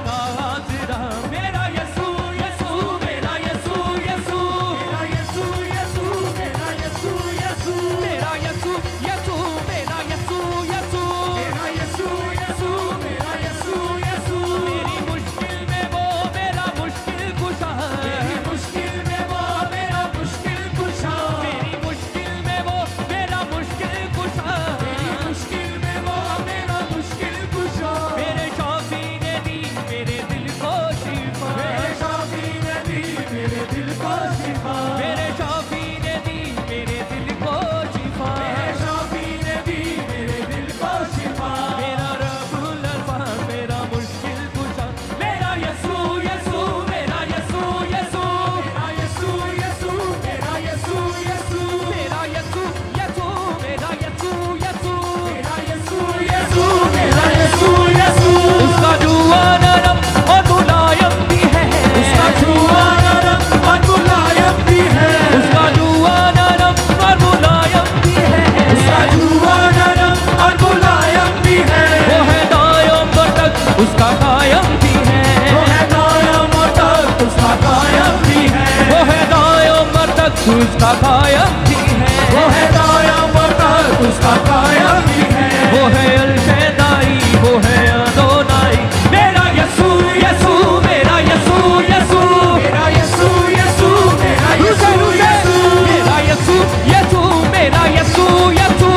सबका आसरा मेरा यसू यसू मेरा यसू यसू मेरा यसू यसू मेरा यसू यसू मेरा यसू यसू मेरा यसू यसू मेरा यसू यसू मेरा यसू यसू मेरी मुश्किल में वो मेरा मुश्किल कुशा मेरी मुश्किल में वो मेरा मुश्किल कुशा मेरी मुश्किल में वो मेरा मुश्किल कुशा मेरी मुश्किल में वो मेरा मुश्किल कुशा मेरे शाफी ने दी मेरे दिल को शिफा मेरे शाफी ने दी मेरे दिल को शिफा मेरे शाफी ने दी मेरे दिल को शिफा मेरे शाफी ने दी मेरे दिल को शिफा मेरा रब्बुल अल्फाज मेरा मुश्किल कुशा मेरा यसू यसू मेरा यसू यसू मेरा यसू यसू मेरा यसू यसू मेरा यसू यसू मेरा यसू यसू मेरा यसू यसू मेरा यसू यसू उसका जुआ नरम और मुलायम भी है उसका जुआ नरम और मुलायम भी है उसका जुआ नरम और मुलायम भी है उसका जुआ नरम और मुलायम भी है वो है दायम तक उसका कायम भी है वो है दायम तक उसका कायम भी है वो है दायम तक उसका कायम भी है वो है दायम तक उसका कायम भी है वो है अल-शदाई वो है अदोनाई मेरा यसू यसू मेरा यसू यसू मेरा यसू यसू मेरा यसू यसू मेरा यसू यसू मेरा यसू यसू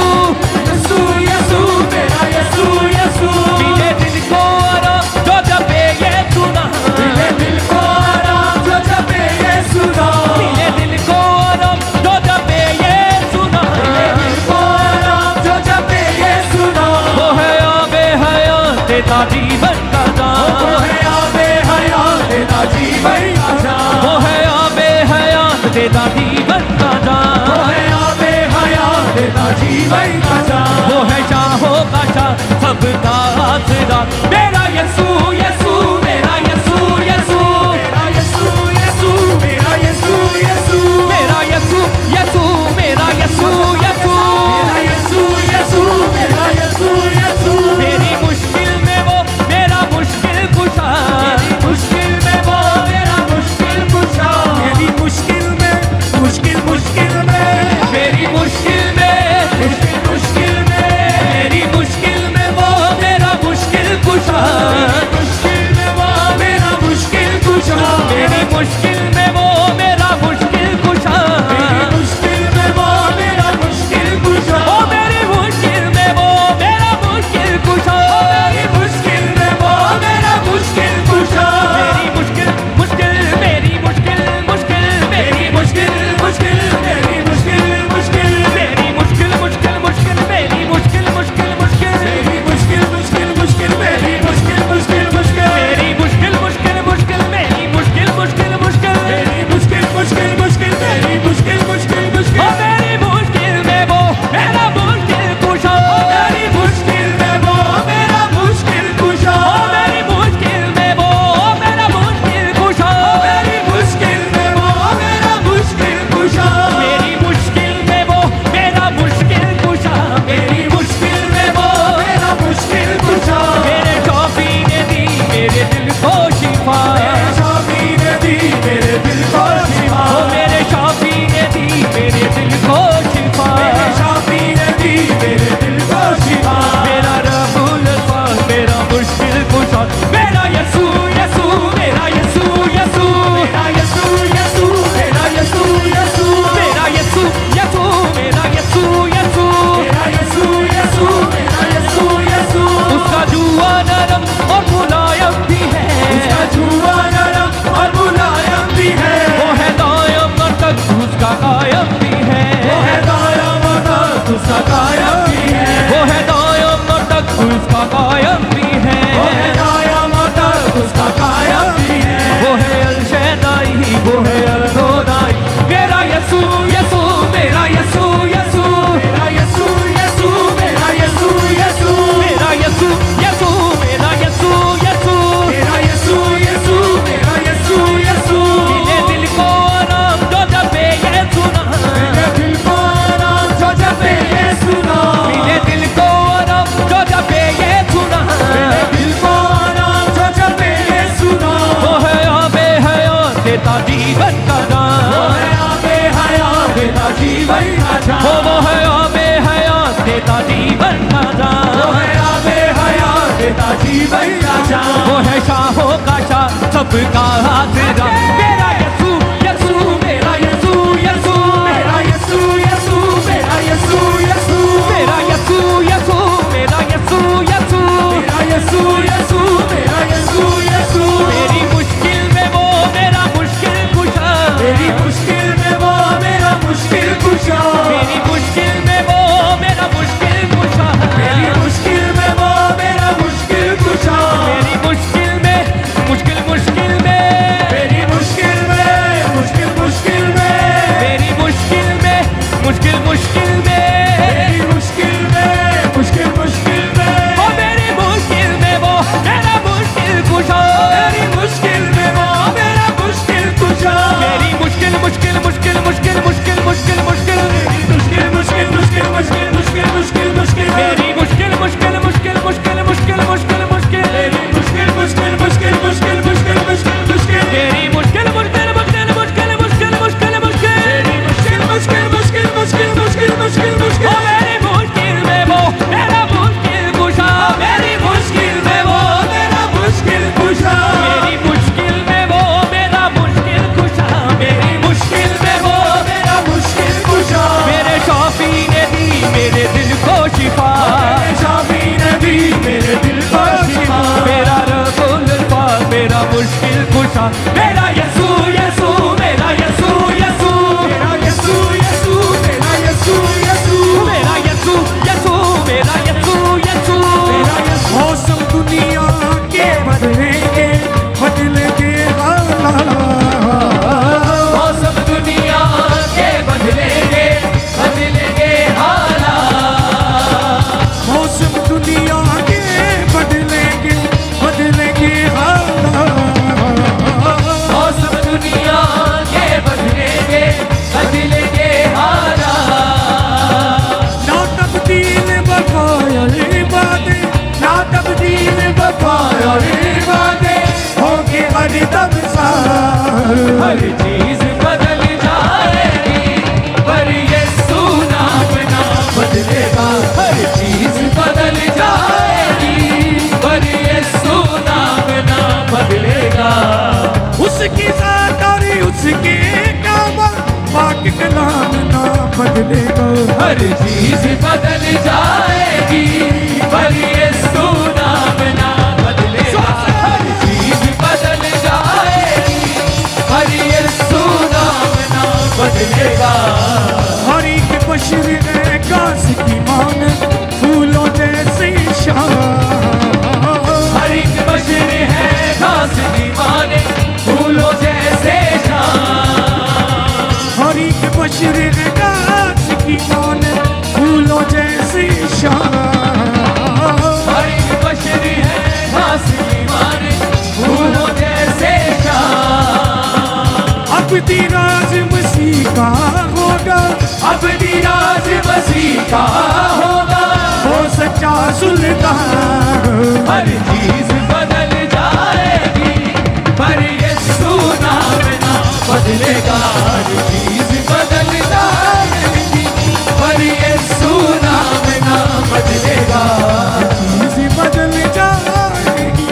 यसू यसू मेरा यसू यसू मिले दिल को आराम जो जबे ये सुना मिले दिल को आराम जो जबे ये सुना मिले दिल को आराम जो जबे ये सुना मिले दिल को आराम जो जबे ये सुना वो है आबे हयात देता जीवन का दान वो है आबे हयात देता जीवन का दान वो है आबे हयात देता जीवन का दान वो है आबे हयात देता जीवन का दान वो है शाहों का शाह सबका आसरा मेरा यसू यसू मेरा यसू यसू मेरा यसू यसू मेरा यसू यसू मेरा यसू यसू मेरा यसू यसू मेरा यसू यसू मेरा यसू यसू मेरी मुश्किल में वो मेरा मुश्किल कुशा मेरी मुश्किल में वो मेरा मुश्किल कुशा मेरी मुश्किल में मुश्किल मुश्किल में मेरी मुश्किल में मुश्किल मुश्किल में मेरी मुश्किल में वो मेरा मुश्किल कुशा मुश्किल में वो मेरा मुश्किल कुशा मेरी मुश्किल में वो मेरा मुश्किल कुशा मेरी मुश्किल में वो मेरा मुश्किल कुशा ओ मेरी मुश्किल में वो मेरा मुश्किल कुशा मेरी मुश्किल में वो मेरा मुश्किल कुशा मेरी मुश्किल मुश्किल मेरी मुश्किल मुश्किल मेरी मुश्किल मुश्किल मेरी मुश्किल मुश्किल मेरी मुश्किल मुश्किल मुश्किल मेरी मुश्किल मुश्किल मुश्किल मेरी मुश्किल मुश्किल मुश्किल मेरी मुश्किल मुश्किल मुश्किल मेरी मुश्किल मुश्किल मुश्किल मेरी मुश्किल मुश्किल मुश्किल मेरी मुश्किल मुश्किल मुश्किल मेरी मुश्किल मुश्किल मुश्किल ओ मेरी मुश्किल में वो मेरा मुश्किल कुशा मेरी मुश्किल में वो मेरा मुश्किल कुशा मेरी मुश्किल में वो मेरा मुश्किल कुशा मेरी मुश्किल में वो मेरा मुश्किल कुशा मेरी मुश्किल में वो मेरा मुश्किल कुशा मेरी मुश्किल में वो मेरा मुश्किल कुशा मेरे शाफी ने दी मेरे दिल को शिफा मेरे शाफी ने दी मेरे दिल को शिफा मेरे शाफी ने दी मेरे दिल को शिफा मेरे शाफी ने दी मेरे दिल को शिफा मेरा रब्बुल अल्फाज मेरा मुश्किल कुशा मेरा यसू यसू मेरा यसू यसू मेरा यसू यसू मेरा यसू यसू मेरा यसू यसू मेरा यसू यसू मेरा यसू यसू मेरा यसू यसू उसका जुआ नरम और मुलायम भी है देता जीवन का दान, वो है आबे हयात देता जीवन का दान, वो है आबे हयात देता जीवन का दान, वो है आबे हयात देता जीवन का दान, वो है शाहों का शाह सबका हाजिरा। मेरा यसू यसू मेरा यसू यसू मेरा यसू यसू मेरा यसू यसू मेरा यसू यसू मेरा यसू यसू मेरा यसू यसू मेरा यसू यसू मेरी मुश्किल में वो मेरा मुश्किल कुशा, मेरी मुश्किल में वो मेरा मुश्किल कुशा, मेरी मुश्किल में वो मेरा मुश्किल कुशा, मेरी मुश्किल में वो मेरा मुश्किल कुशा, मेरी मुश्किल में मुश्किल मुश्किल में मेरी मुश्किल में मुश्किल मुश्किल में मेरी मुश्किल में मुश्किल मुश्किल में मेरी मुश्किल में मुश्किल मुश्किल में वो मेरी मुश्किल में वो मेरा मुश्किल कुशा, मेरी मुश्किल में वो मेरा मुश्किल कुशा, मेरी मुश्किल मुश्किल मुश्किल मुश्किल मुश्किल मुश्किल मुश्किल मुश्किल मुश्किल मुश्किल मुश्किल मुश्किल मुश्किल मुश्किल मेरी मुश्किल मुश्किल मुश्किल मुश्किल मुश्किल मुश्किल मुश्किल मेरी मुश्किल मुश्किल मुश्किल मुश्किल मुश्किल मुश्किल मुश्किल मेरी मुश्किल मुश्किल मुश्किल मुश्किल मुश्किल मुश्किल मुश्किल मेरी मुश्किल मुश्किल मुश्किल मुश्किल मुश्किल मुश्किल मुश्किल ओ मेरी मुश्किल में वो मेरा मुश्किल कुशा, मेरी मुश्किल में वो मेरा मुश्किल कुशा, मेरी मुश्किल में वो मेरा मुश्किल कुशा, मेरी मुश्किल में वो मेरा मुश्किल कुशा, मेरे शौफी ने दी मेरे दिल को शिफा, मेरे शाफी ने दी मेरे दिल को शिफा, मेरा रसूल पाक मेरा मुश्किल कुशा, मेरा यसू यसू मेरा यसू यसू मेरा यसू यसू मेरा यसू यसू मेरा यसू यसू मेरा यसू यसू मेरा यसू मौसम दुनिया के बदलेंगे बदलेंगे मौसम दुनिया के बदलेंगे बदलेंगे हालात, मौसम दुनिया के बदलेंगे बदलेंगे मौसम दुनिया के बदलेंगे बदलेंगे हालात, ना तब्दील बफायल बातें ना तब्दील बफायल बातें होंगे हर दम हर चीज बदल जाएगी पर यसू नाम ना बदलेगा, हर चीज बदल जाएगी पर यसू नाम ना बदलेगा, उसकी ज़ात और उसके काम पाक कलाम ना बदलेगा, हर चीज बदल जाएगी पर यसू नाम ना बदलेगा, हर चीज बदल जाएगी पर यसू नाम ना बदलेगा, हर एक बशर है घास की मान फूलों जैसे शान, हर एक बशर है घास दीवाने फूलों जैसे शान, हर एक बशर है घास की मान फूलों जैसे शान, हर एक बशर है घास दीवाने फूलों जैसे शान, अब राज मसीह का होगा अब राज मसीह का होगा, वो सच्चा सुल्तान, हर चीज बदल जाएगी पर यसू नाम ना बदलेगा, हर चीज बदल जाएगी पर यसू नाम ना बदलेगा, चीज़ बदल जाएगी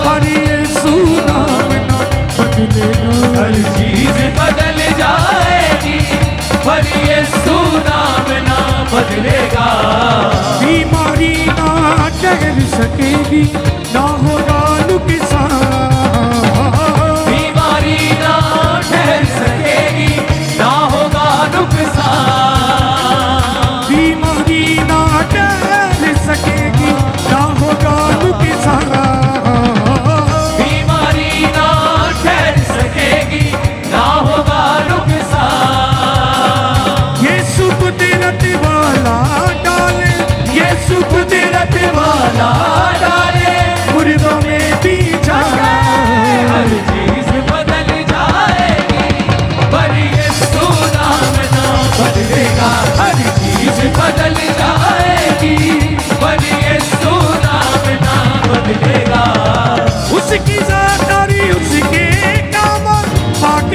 पर यीशु नाम ना बदलेगा, हर चीज बदल जाएगी पर यसू नाम ना बदलेगा, बीमारी ना ठहर सकेगी ना होगा नुकसान, बीमारी ना ठहर सकेगी ना होगा नुकसान, बीमारी ना ठहर सकेगी ना होगा नुकसान, बीमारी ना ठहर सकेगी ना होगा नुकसान, यीशु कुदरत वाला डाले यीशु कुदरत वाला डाले मुर्दों में भी जाए, हर चीज बदल जाएगी पर यसू नाम ना बदलेगा, हर चीज बदल जाएगी पर यसू नाम ना बदलेगा, उसकी ज़ात और उसके काम पाक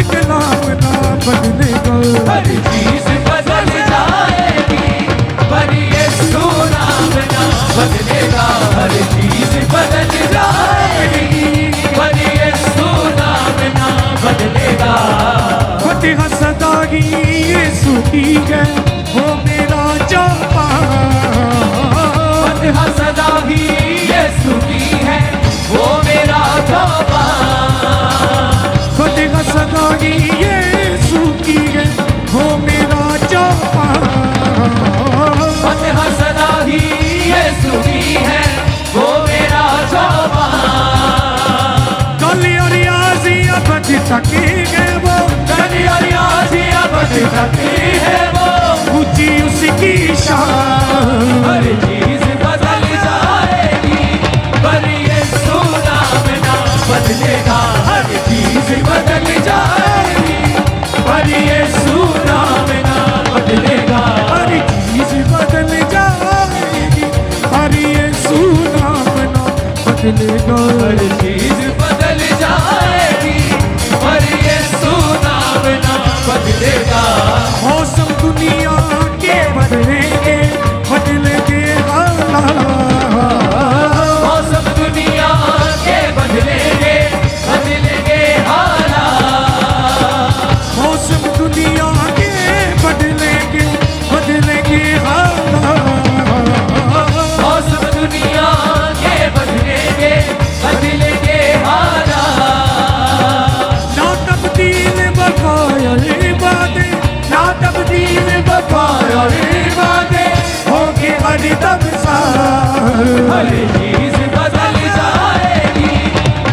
सकेंगे वो, दुनिया बन सकती है वो, ऊंची उसकी शान। हर चीज बदल जाएगी पर यीशु नाम ना बदलेगा। हर चीज बदल जाएगी पर यीशु नाम ना बदलेगा। हर चीज बदल जाएगी, हर यीशु नाम ना बदलेगा। हर चीज बदल जाएगी पर यीशु नाम ना बदलेगा। मौसम दुनिया के बदलेंगे, बदलेंगे हालात। मौसम दुनिया के बदलेंगे, बदलेंगे हालात। मौसम दुनिया के बदलेंगे, बदलेंगे हालात। मौसम दुनिया के बदलेंगे, बदलेंगे हालात। ना तब्दील बकाया वादे, ना तब्दील बकाया वादे होंगे हरदम सार। हर चीज बदल जाएगी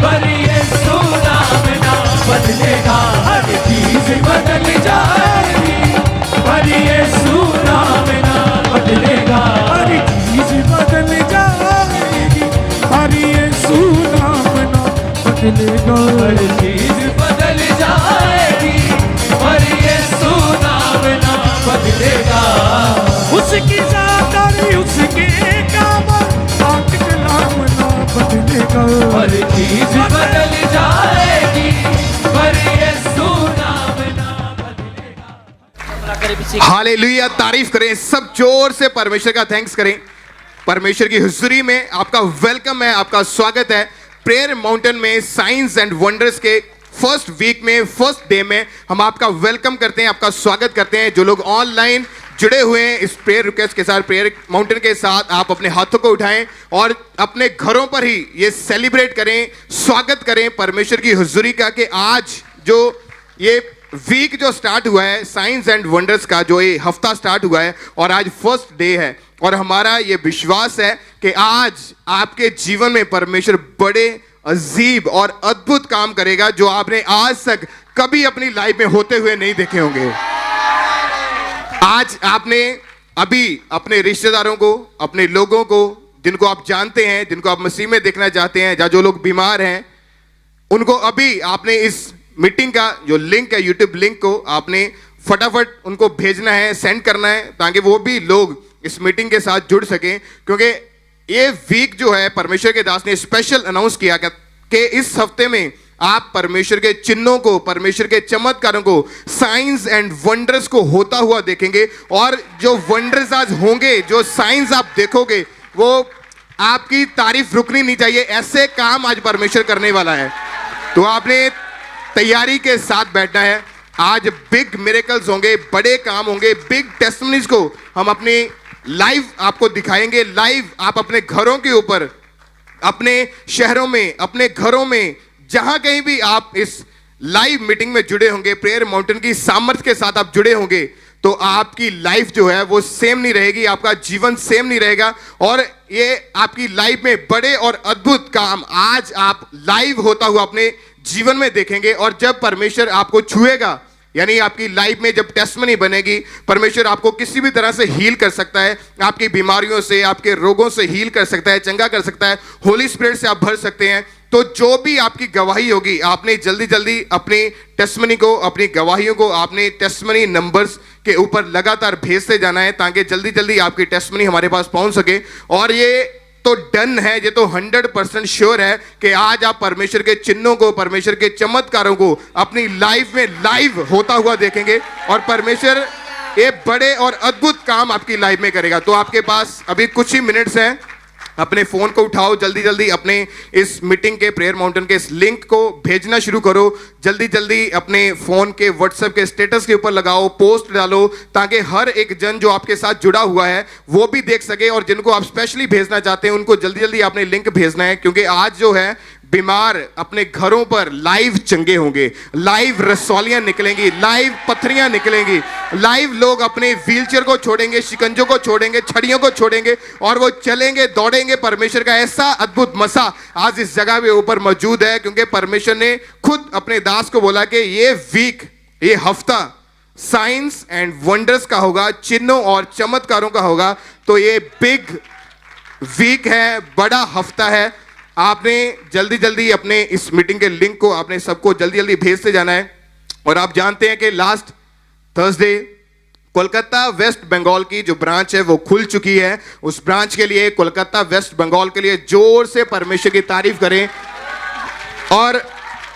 पर यीशु नाम ना बदलेगा। हर चीज बदल जाएगी पर यीशु नाम ना बदलेगा। हर चीज बदल जाएगी, हर यीशु नाम ना बदलेगा। हर चीज बदल जाएगी पर यीशु नाम ना बदलेगा। उसकी ज़ात उसके काम, पाक कलाम ना बदलेगा। हर चीज बदल जाएगी पर यीशु नाम ना बदलेगा। हालेलुया, तारीफ करें सब जोर से, परमेश्वर का थैंक्स करें। परमेश्वर की हुजूरी में आपका वेलकम है, आपका स्वागत है। प्रेयर माउंटेन में साइंस एंड वंडर्स के फर्स्ट वीक में, फर्स्ट डे में हम आपका वेलकम करते हैं, आपका स्वागत करते हैं। जो लोग ऑनलाइन जुड़े हुए हैं इस प्रेयर रिक्वेस्ट के साथ, प्रेयर माउंटेन के साथ, आप अपने हाथों को उठाएं और अपने घरों पर ही ये सेलिब्रेट करें, स्वागत करें परमेश्वर की हुजूरी का कि आज जो ये वीक जो स्टार्ट हुआ है साइंस एंड वंडर्स का, जो ये हफ्ता स्टार्ट हुआ है और आज फर्स्ट डे है, और हमारा ये विश्वास है कि आज आपके जीवन में परमेश्वर बड़े अजीब और अद्भुत काम करेगा जो आपने आज तक कभी अपनी लाइफ में होते हुए नहीं देखे होंगे। आज आपने अभी अपने रिश्तेदारों को, अपने लोगों को, जिनको आप जानते हैं, जिनको आप मसीह में देखना चाहते हैं, जो लोग बीमार हैं, उनको अभी आपने इस मीटिंग का जो लिंक है, यूट्यूब लिंक को आपने फटाफट उनको भेजना है, सेंड करना है, ताकि वो भी लोग इस मीटिंग के साथ जुड़ सकें। क्योंकि ये वीक जो है परमेश्वर के दास ने स्पेशल अनाउंस किया कि इस हफ्ते में आप परमेश्वर के चिन्हों को, परमेश्वर के चमत्कारों को, साइंस एंड वंडर्स को होता हुआ देखेंगे। और जो वंडर्स आज होंगे, जो साइंस आप देखोगे, वो आपकी तारीफ रुकनी नहीं चाहिए। ऐसे काम आज परमेश्वर करने वाला है, तो आपने तैयारी के साथ बैठना है। आज बिग मिरेकल्स होंगे, बड़े काम होंगे, बिग टेस्टिमनीज को हम अपनी लाइव आपको दिखाएंगे। लाइव आप अपने घरों के ऊपर, अपने शहरों में, अपने घरों में, जहां कहीं भी आप इस लाइव मीटिंग में जुड़े होंगे, प्रेयर माउंटेन की सामर्थ्य के साथ आप जुड़े होंगे, तो आपकी लाइफ जो है वो सेम नहीं रहेगी, आपका जीवन सेम नहीं रहेगा। और ये आपकी लाइफ में बड़े और अद्भुत काम आज आप लाइव होता हुआ अपने जीवन में देखेंगे। और जब परमेश्वर आपको छुएगा, यानी आपकी लाइफ में जब टेस्टमनी बनेगी, परमेश्वर आपको किसी भी तरह से हील कर सकता है, आपकी बीमारियों से, आपके रोगों से हील कर सकता है, चंगा कर सकता है, होली स्पिरिट से आप भर सकते हैं। तो जो भी आपकी गवाही होगी, आपने जल्दी जल्दी अपनी टेस्टमनी को, अपनी गवाहियों को आपने टेस्टमनी नंबर्स के ऊपर लगातार भेजते जाना है, ताकि जल्दी जल्दी आपकी टेस्टमनी हमारे पास पहुंच सके। और ये तो डन है, ये तो 100% श्योर है कि आज आप परमेश्वर के चिन्हों को, परमेश्वर के चमत्कारों को अपनी लाइफ में लाइव होता हुआ देखेंगे, और परमेश्वर ये बड़े और अद्भुत काम आपकी लाइफ में करेगा। तो आपके पास अभी कुछ ही मिनट्स हैं, अपने फोन को उठाओ, जल्दी जल्दी अपने इस मीटिंग के, प्रेयर माउंटेन के इस लिंक को भेजना शुरू करो। जल्दी जल्दी अपने फोन के व्हाट्सएप के स्टेटस के ऊपर लगाओ, पोस्ट डालो, ताकि हर एक जन जो आपके साथ जुड़ा हुआ है वो भी देख सके। और जिनको आप स्पेशली भेजना चाहते हैं उनको जल्दी जल्दी आपने लिंक भेजना है, क्योंकि आज जो है बीमार अपने घरों पर लाइव चंगे होंगे, लाइव रसौलियां निकलेंगी, लाइव पथरियां निकलेंगी, लाइव लोग अपने व्हीलचेयर को छोड़ेंगे, शिकंजों को छोड़ेंगे, छड़ियों को छोड़ेंगे और वो चलेंगे, दौड़ेंगे। परमेश्वर का ऐसा अद्भुत मसा आज इस जगह के ऊपर मौजूद है, क्योंकि परमेश्वर ने खुद अपने दास को बोला कि ये वीक, ये हफ्ता साइंस एंड वंडर्स का होगा, चिन्हों और चमत्कारों का होगा। तो ये बिग वीक है, बड़ा हफ्ता है। आपने जल्दी जल्दी अपने इस मीटिंग के लिंक को आपने सबको जल्दी जल्दी भेजते जाना है। और आप जानते हैं कि last Thursday Kolkata west Bengal की जो ब्रांच है वो खुल चुकी है। उस ब्रांच के लिए, कोलकाता वेस्ट बंगाल के लिए जोर से परमेश्वर की तारीफ करें। और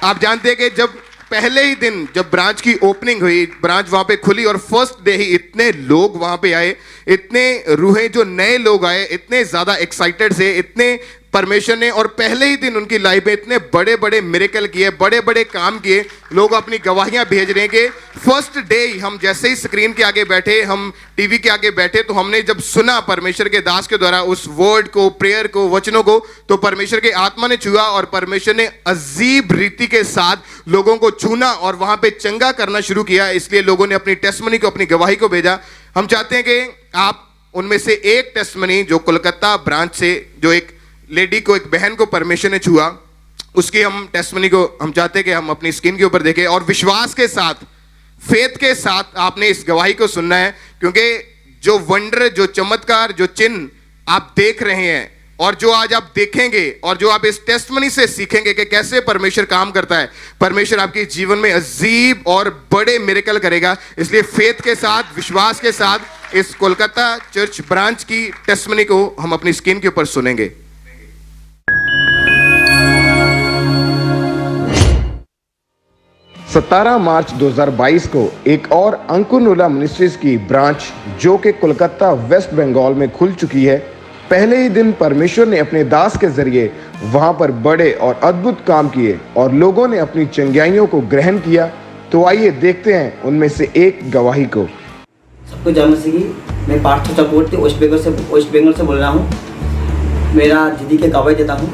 आप जानते हैं कि जब पहले ही दिन जब ब्रांच की ओपनिंग हुई, ब्रांच वहां पे खुली और फर्स्ट डे ही इतने लोग वहां पे आए, इतने रूहें जो नए लोग आए, इतने ज्यादा एक्साइटेड थे, इतने परमेश्वर ने और पहले ही दिन उनकी लाइफ में इतने बड़े बड़े मिरेकल किए, बड़े बड़े काम किए। लोग अपनी गवाहियां भेज रहे हैं कि फर्स्ट डे ही हम जैसे ही स्क्रीन के आगे बैठे, हम टीवी के आगे बैठे, तो हमने जब सुना परमेश्वर के दास के द्वारा उस वर्ड को, प्रेयर को, वचनों को, तो परमेश्वर के आत्मा ने छुआ और परमेश्वर ने अजीब रीति के साथ लोगों को छूना और वहां पे चंगा करना शुरू किया। इसलिए लोगों ने अपनी टेस्टमनी को, अपनी गवाही को भेजा। हम चाहते हैं कि आप उनमें से एक टेस्टमनी जो कोलकाता ब्रांच से, जो एक लेडी को, एक बहन को परमेश्वर ने छुआ, उसकी हम टेस्टमनी को हम चाहते हैं कि हम अपनी स्क्रीन के ऊपर देखें और विश्वास के साथ, फेथ के साथ आपने इस गवाही को सुनना है। क्योंकि जो वंडर, जो चमत्कार, जो चिन्ह आप देख रहे हैं और जो आज आप देखेंगे और जो आप इस टेस्टमनी से सीखेंगे कि कैसे परमेश्वर काम करता है, परमेश्वर आपके जीवन में अजीब और बड़े मिरेकल करेगा। इसलिए फेथ के साथ, विश्वास के साथ इस कोलकाता चर्च ब्रांच की टेस्टमनी को हम अपनी स्क्रीन के ऊपर सुनेंगे। 17 मार्च 2022 को एक और अंकुनुला मिनिस्ट्रीज की ब्रांच जो कि कोलकाता वेस्ट बंगाल में खुल चुकी है, पहले ही दिन परमेश्वर ने अपने दास के जरिए वहां पर बड़े और अद्भुत काम किए और लोगों ने अपनी चंगाइयों को ग्रहण किया। तो आइए देखते हैं उनमें से एक गवाही को। सबको जय मसीह की। मैं पार्थ चक्रवर्ती वेस्ट बंगाल से बोल रहा हूँ। मेरा दीदी के गवाही देता हूँ।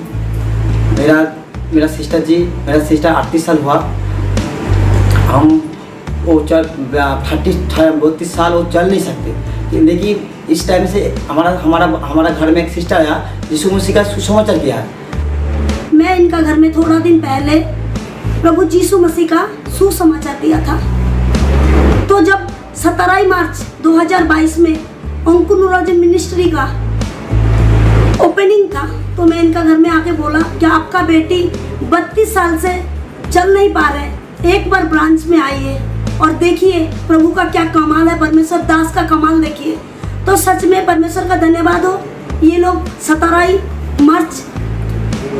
मेरा सिस्टर 38 साल हुआ। हम वो 32 साल वो चल नहीं सकते, लेकिन इस टाइम से हमारा घर में एक सिस्टर आया यीशु मसीह का सुसमाचार किया है। मैं इनका घर में थोड़ा दिन पहले प्रभु यीशु मसीह का सुसमाचार दिया था। तो जब 17 मार्च 2022 में अंकुनुला मिनिस्ट्री का ओपनिंग था, तो मैं इनका घर में आके बोला कि आपका बेटी 32 साल से चल नहीं पा रहे, एक बार ब्रांच में आइए और देखिए प्रभु का क्या कमाल है, परमेश्वर दास का कमाल देखिए। तो सच में परमेश्वर का धन्यवाद हो। ये लोग 17 मार्च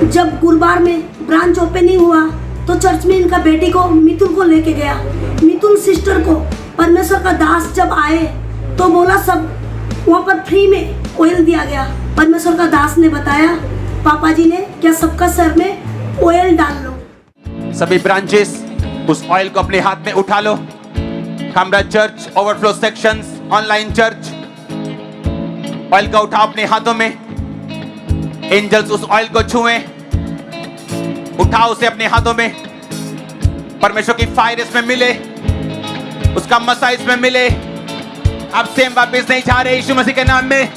जब गुरुवार में ब्रांच ओपनिंग हुआ तो चर्च में इनका बेटी को, मितुल को लेके गया। मितुल सिस्टर को परमेश्वर का दास जब आए तो बोला सब वहाँ पर फ्री में ऑयल दिया गया। परमेश्वर का दास ने बताया पापा जी ने क्या सबका सर में ऑयल डाल लो। सभी ब्रांचेस उस ऑयल को अपने हाथ में उठा लो। हमरा church, overflow sections, online church, oil का उठाओ अपने हाथों में। एंजल्स उस ऑयल को छुएं, उठाओ उसे अपने हाथों में। परमेश्वर की फायर इसमें मिले, उसका मसा इसमें मिले। अब सेम वापस नहीं जा रहे यीशु मसीह के नाम में।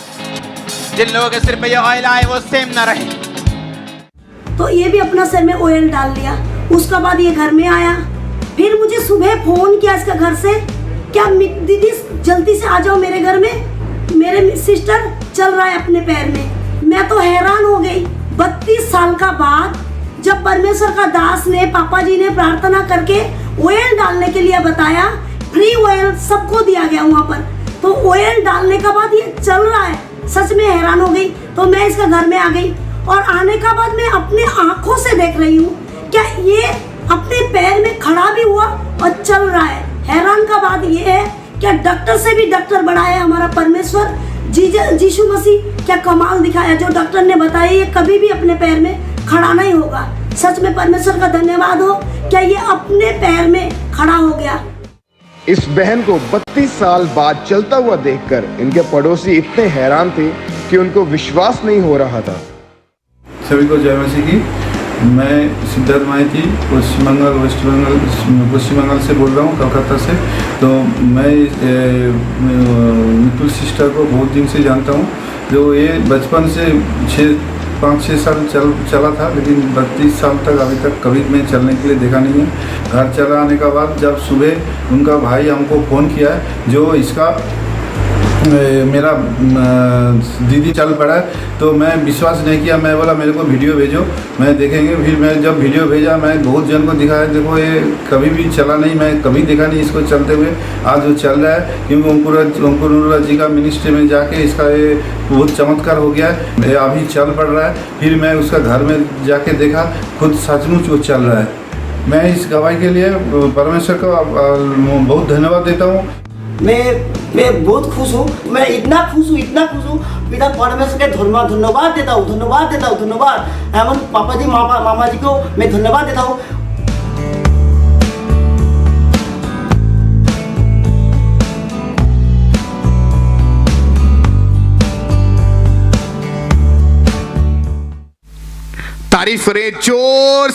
जिन लोगों के सिर पे ये ऑयल आए वो सेम ना रहे। तो ये भी अपना सिर में ऑयल डाल लिया। उसके बाद ये घर में आया। फिर मुझे सुबह फोन किया इसका घर से, क्या दीदी जल्दी से आ जाओ मेरे घर में, मेरे सिस्टर चल रहा है अपने पैर में। मैं तो हैरान हो गई। 32 साल का बाद जब परमेश्वर का दास ने, पापा जी ने प्रार्थना करके ऑयल डालने के लिए बताया, फ्री ऑयल सबको दिया गया वहाँ पर। तो ऑयल डालने के बाद ये चल रहा है। सच में हैरान हो गई। तो मैं इसका घर में आ गई और आने का बाद मैं अपने आंखों से देख रही हूँ क्या ये अपने पैर में खड़ा भी हुआ और चल रहा है। हैरान का बात ये है क्या डॉक्टर से भी डॉक्टर बड़ा है हमारा परमेश्वर। यीशु मसीह क्या कमाल दिखाया। जो डॉक्टर ने बताया ये कभी भी अपने पैर में खड़ा नहीं होगा। सच में परमेश्वर का धन्यवाद हो क्या ये अपने पैर में खड़ा हो गया। इस बहन को 32 साल बाद चलता हुआ देखकर इनके पड़ोसी इतने हैरान थे कि उनको विश्वास नहीं हो रहा था। सभी को जय मसीह की। मैं सिद्धार्थ माइती पश्चिम बंगाल से बोल रहा हूँ, कलकत्ता से। तो मैं मितुल सिस्टर को बहुत दिन से जानता हूँ, जो ये बचपन से 5-6 साल चला था, लेकिन 32 साल तक अभी तक कभी मैं चलने के लिए देखा नहीं है। घर चला आने के बाद जब सुबह उनका भाई हमको फ़ोन किया है, जो इसका मेरा दीदी चल पड़ा है, तो मैं विश्वास नहीं किया। मैं बोला मेरे को वीडियो भेजो, मैं देखेंगे। फिर मैं जब वीडियो भेजा, मैं बहुत जन को दिखाया, देखो ये कभी भी चला नहीं, मैं कभी देखा नहीं इसको चलते हुए। आज वो चल रहा है, क्योंकि अंकुर जी का मिनिस्ट्री में जाके इसका ये बहुत चमत्कार हो गया है। ये अभी चल पड़ रहा है। फिर मैं उसका घर में जाके देखा, खुद सचमुच वो चल रहा है। मैं इस गवाही के लिए परमेश्वर को बहुत धन्यवाद देता हूँ। मैं बहुत खुश हूँ। मैं इतना खुश हूँ पिता परमेश्वर के धन्यवाद देता हूँ। धन्यवाद एवं पापा जी मामा जी को मैं धन्यवाद देता हूँ। तारीफ करें जोर